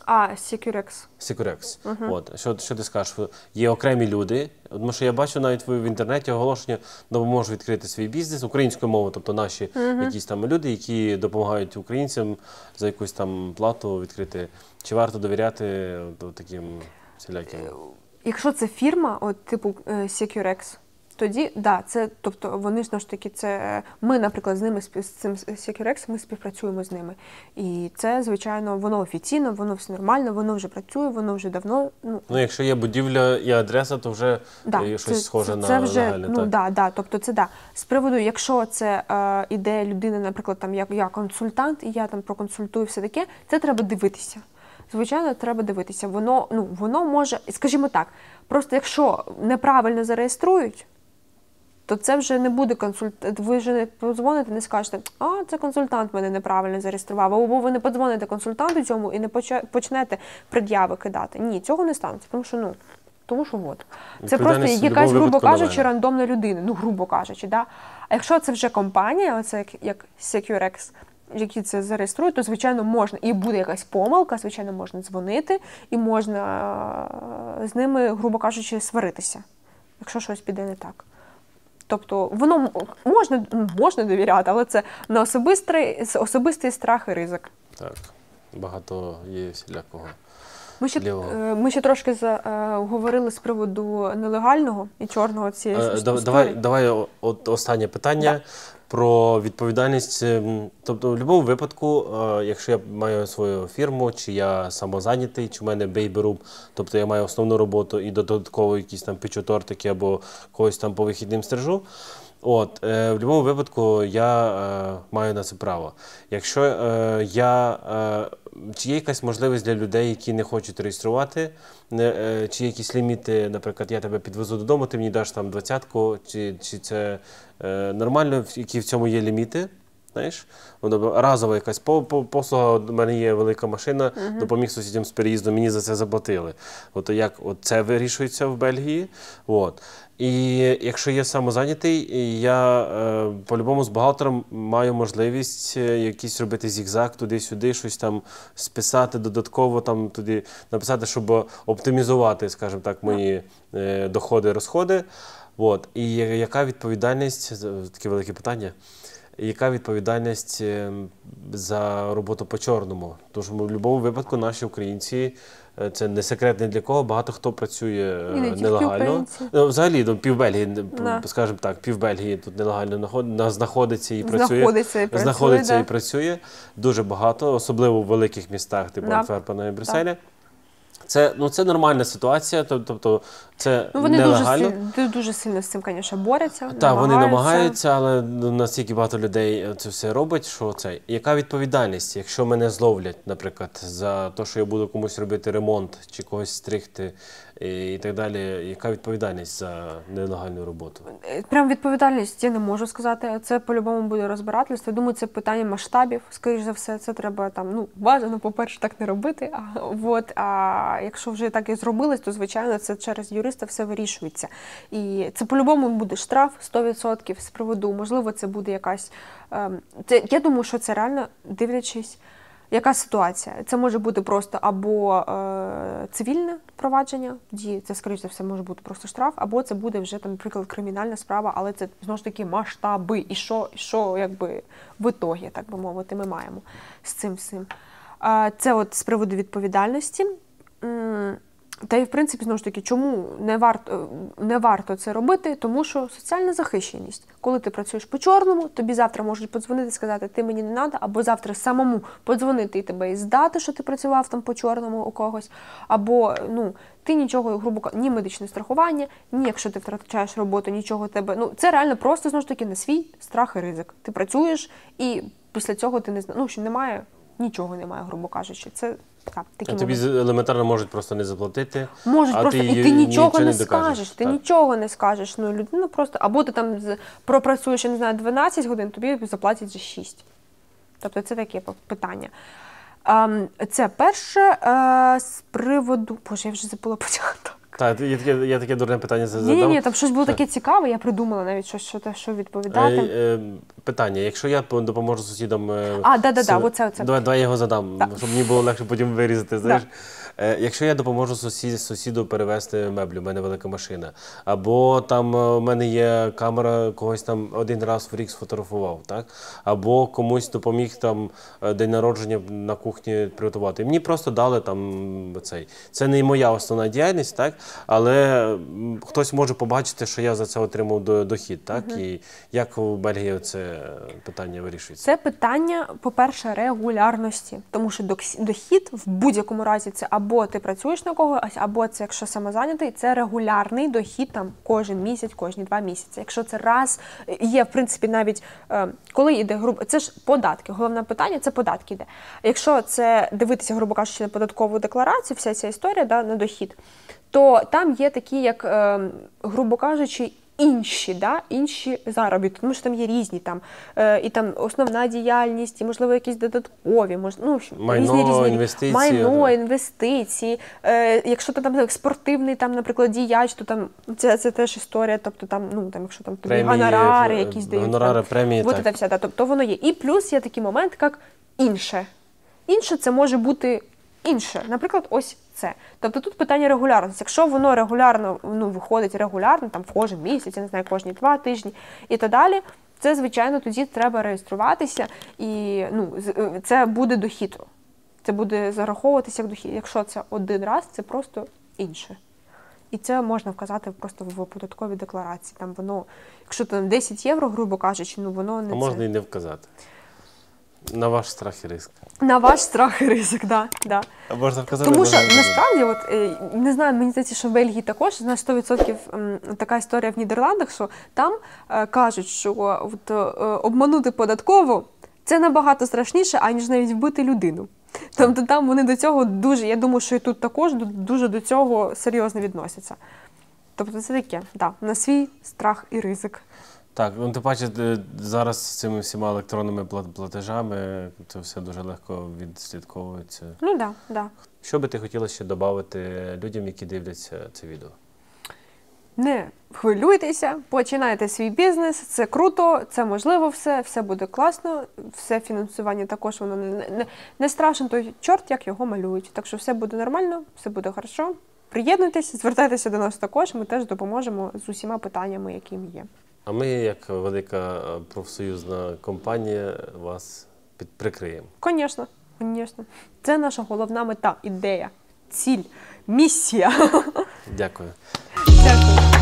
Securex. Securex. Що ти скажеш? Є окремі люди, тому що я бачу навіть в інтернеті оголошення, де можуть відкрити свій бізнес українською мовою, тобто наші якісь там люди, які допомагають українцям за якусь там плату відкрити. Чи варто довіряти таким всіляким? Якщо це фірма, типу Securex, тоді, тобто вони ж таки, ми, наприклад, з ними, з цим Securex, ми співпрацюємо з ними. І це, звичайно, воно офіційно, воно все нормально, воно вже працює, воно вже давно. Якщо є будівля і адреса, то вже щось схоже на легальне. Тобто це з приводу, якщо це іде людина, наприклад, там, я консультант, і я там проконсультую все таке, це треба дивитися. Звичайно, треба дивитися. Воно може, скажімо так, просто якщо неправильно зареєструють, то це вже не буде консультант. Ви вже не подзвоните, не скажете, це консультант мене неправильно зареєстрував, або ви не подзвоните консультанту цьому і не почнете пред'яви кидати. Ні, цього не станеться, тому що, Тому що от. Це просто Відповідальність в якась, будь-якому грубо випадку на кажучи, мене. рандомна людина. Ну, грубо кажучи, да? А якщо це вже компанія, оце як SecureX, які це зареєструють, то, звичайно, можна. І буде якась помилка, звичайно, можна дзвонити, і можна з ними, грубо кажучи, сваритися, якщо щось піде не так. Тобто, воно можна довіряти, але це на особистий страх і ризик. Так, багато є всілякого. Ми ще трошки говорили з приводу нелегального і чорного цієї історії. Давай от останнє питання про відповідальність. Тобто, в будь-якому випадку, якщо я маю свою фірму, чи я самозайнятий, чи в мене baby-room, тобто я маю основну роботу і додатково якісь там печу тортики або когось там по вихідним стрижу, в будь-якому випадку я маю на це право. Якщо чи є якась можливість для людей, які не хочуть реєструвати, чи є якісь ліміти, наприклад, я тебе підвезу додому, ти мені даш там 20-ку, чи це нормально, які в цьому є ліміти? Знаєш, разова якась послуга, у мене є велика машина, допоміг сусідям з переїздом, мені за це заплатили. Як це вирішується в Бельгії? І якщо я самозайнятий, я по-любому з бухгалтером маю можливість якийсь робити зігзаг туди-сюди, щось там списати додатково, там туди написати, щоб оптимізувати, скажімо так, мої доходи-розходи. І яка відповідальність, таке велике питання, яка відповідальність за роботу по-чорному? Тому що в будь-якому випадку наші українці, це не секрет ні для кого, багато хто працює нелегально. Взагалі, пів Бельгії, скажімо так, пів Бельгії тут нелегально знаходиться і працює. Дуже багато, особливо в великих містах, типу Антверпена і Брюсселя. Це нормальна ситуація, тобто це нелегально. Вони дуже сильно з цим, звісно, борються. Так, вони намагаються, але настільки багато людей це все робить, що це. Яка відповідальність, якщо мене зловлять, наприклад, за те, що я буду комусь робити ремонт, чи когось стригти і так далі, яка відповідальність за нелегальну роботу? Прям відповідальність я не можу сказати. Це по-любому буде розбирательство. Я думаю, це питання масштабів, скоріш за все. Це треба бажано, по-перше, так не робити. А якщо вже так і зробилось, то, звичайно, це через юриста все вирішується. І це по-любому буде штраф 100% з приводу, можливо, це буде якась... Я думаю, що це реально, дивлячись, яка ситуація. Це може бути просто або цивільне провадження, тоді це, скоріш за все, може бути просто штраф, або це буде вже, там, наприклад, кримінальна справа, але це, знову ж таки, масштаби. І що якби, в ітогі, так би мовити, ми маємо з цим всім. Це от з приводу відповідальності. Та й, в принципі, знову ж таки, чому не варто це робити? Тому що соціальна захищеність. Коли ти працюєш по-чорному, тобі завтра можуть подзвонити і сказати, ти мені не треба, або завтра самому подзвонити і тебе і здати, що ти працював там по-чорному у когось, або, ти нічого, грубо кажучи, ні медичне страхування, ні, якщо ти втрачаєш роботу, нічого тебе, це реально просто, знову ж таки, на свій страх і ризик. Ти працюєш, і після цього ти не знаєш, що немає, нічого немає, грубо кажучи. Це тобі елементарно можуть просто не заплатити, і ти нічого не скажеш. Ти нічого не скажеш. Людина просто, або ти там пропрацюєш, я не знаю, 12 годин, тобі заплатять за 6. Тобто це таке питання. Це перше з приводу... Боже, я вже забула почати. Так, я таке дурне питання задав. Ні, там щось було таке цікаве, я придумала навіть що відповідати. Питання, якщо я допоможу сусідам... оце. Давай я його задам, щоб мені було легше потім вирізати, знаєш. Якщо я допоможу сусіду перевезти меблі, у мене велика машина, або там у мене є камера, когось там один раз в рік сфотографував, так? Або комусь допоміг там день народження на кухні приготувати. Мені просто дали там цей. Це не моя основна діяльність, так? Але хтось може побачити, що я за це отримав дохід, так? І як у Бельгії це питання вирішується? Це питання, по-перше, регулярності. Тому що дохід в будь-якому разі це або ти працюєш на когось, або це, якщо самозайнятий, це регулярний дохід там кожен місяць, кожні 2 місяці. Якщо це раз, є, в принципі, навіть, коли йде, грубо, це ж податки. Головне питання – це податки йде. Якщо це дивитися, грубо кажучи, на податкову декларацію, вся ця історія, на дохід, то там є такі, як, грубо кажучи, інші, да, інші заробітки, тому що там є різні, там, і там основна діяльність, і, можливо, якісь додаткові, ну, в общем, Майно, інвестиції. Майно, інвестиції. Якщо ти там спортивний, там, наприклад, діяч, то там це теж історія, тобто там, ну, там, якщо там тобі Премії, гонорари якісь дають. Гонорари, премії, от так. це все, да, тобто воно є. І плюс є такий момент, як інше. Інше це може бути інше. Наприклад, ось це. Тобто тут питання регулярності. Якщо воно регулярно, ну, виходить регулярно, там, в кожен місяць, я не знаю, кожні 2 тижні і так далі, це, звичайно, тоді треба реєструватися і, ну, це буде дохід. Це буде зараховуватися як дохід. Якщо це один раз, це просто інше. І це можна вказати просто в податковій декларації. Там воно, якщо там 10 євро, грубо кажучи, ну воно не А можна це. і не вказати. На ваш страх і ризик. На ваш страх і ризик, да, да. А можна вказати, Тому що можна не насправді, от не знаю, мені здається, що в Бельгії також на 100% така історія в Нідерландах, що там кажуть, що от, обманути податково це набагато страшніше, аніж навіть вбити людину. Тобто там вони до цього дуже, я думаю, що і тут також дуже до цього серйозно відносяться. Тобто це таке, да, на свій страх і ризик. Так, ну ти бачиш, зараз з цими всіма електронними платежами це все дуже легко відслідковується. Ну так, да, да. Що би ти хотіла ще додати людям, які дивляться це відео? Не хвилюйтеся, починайте свій бізнес, це круто, це можливо все буде класно, все фінансування також, воно не страшно, той чорт, як його малюють. Так що все буде нормально, все буде хорошо. Приєднуйтесь, звертайтеся до нас також, ми теж допоможемо з усіма питаннями, які є. А ми, як велика профсоюзна компанія, вас прикриємо. Звісно, звісно. Це наша головна мета, ідея, ціль, місія. Дякую. Дякую.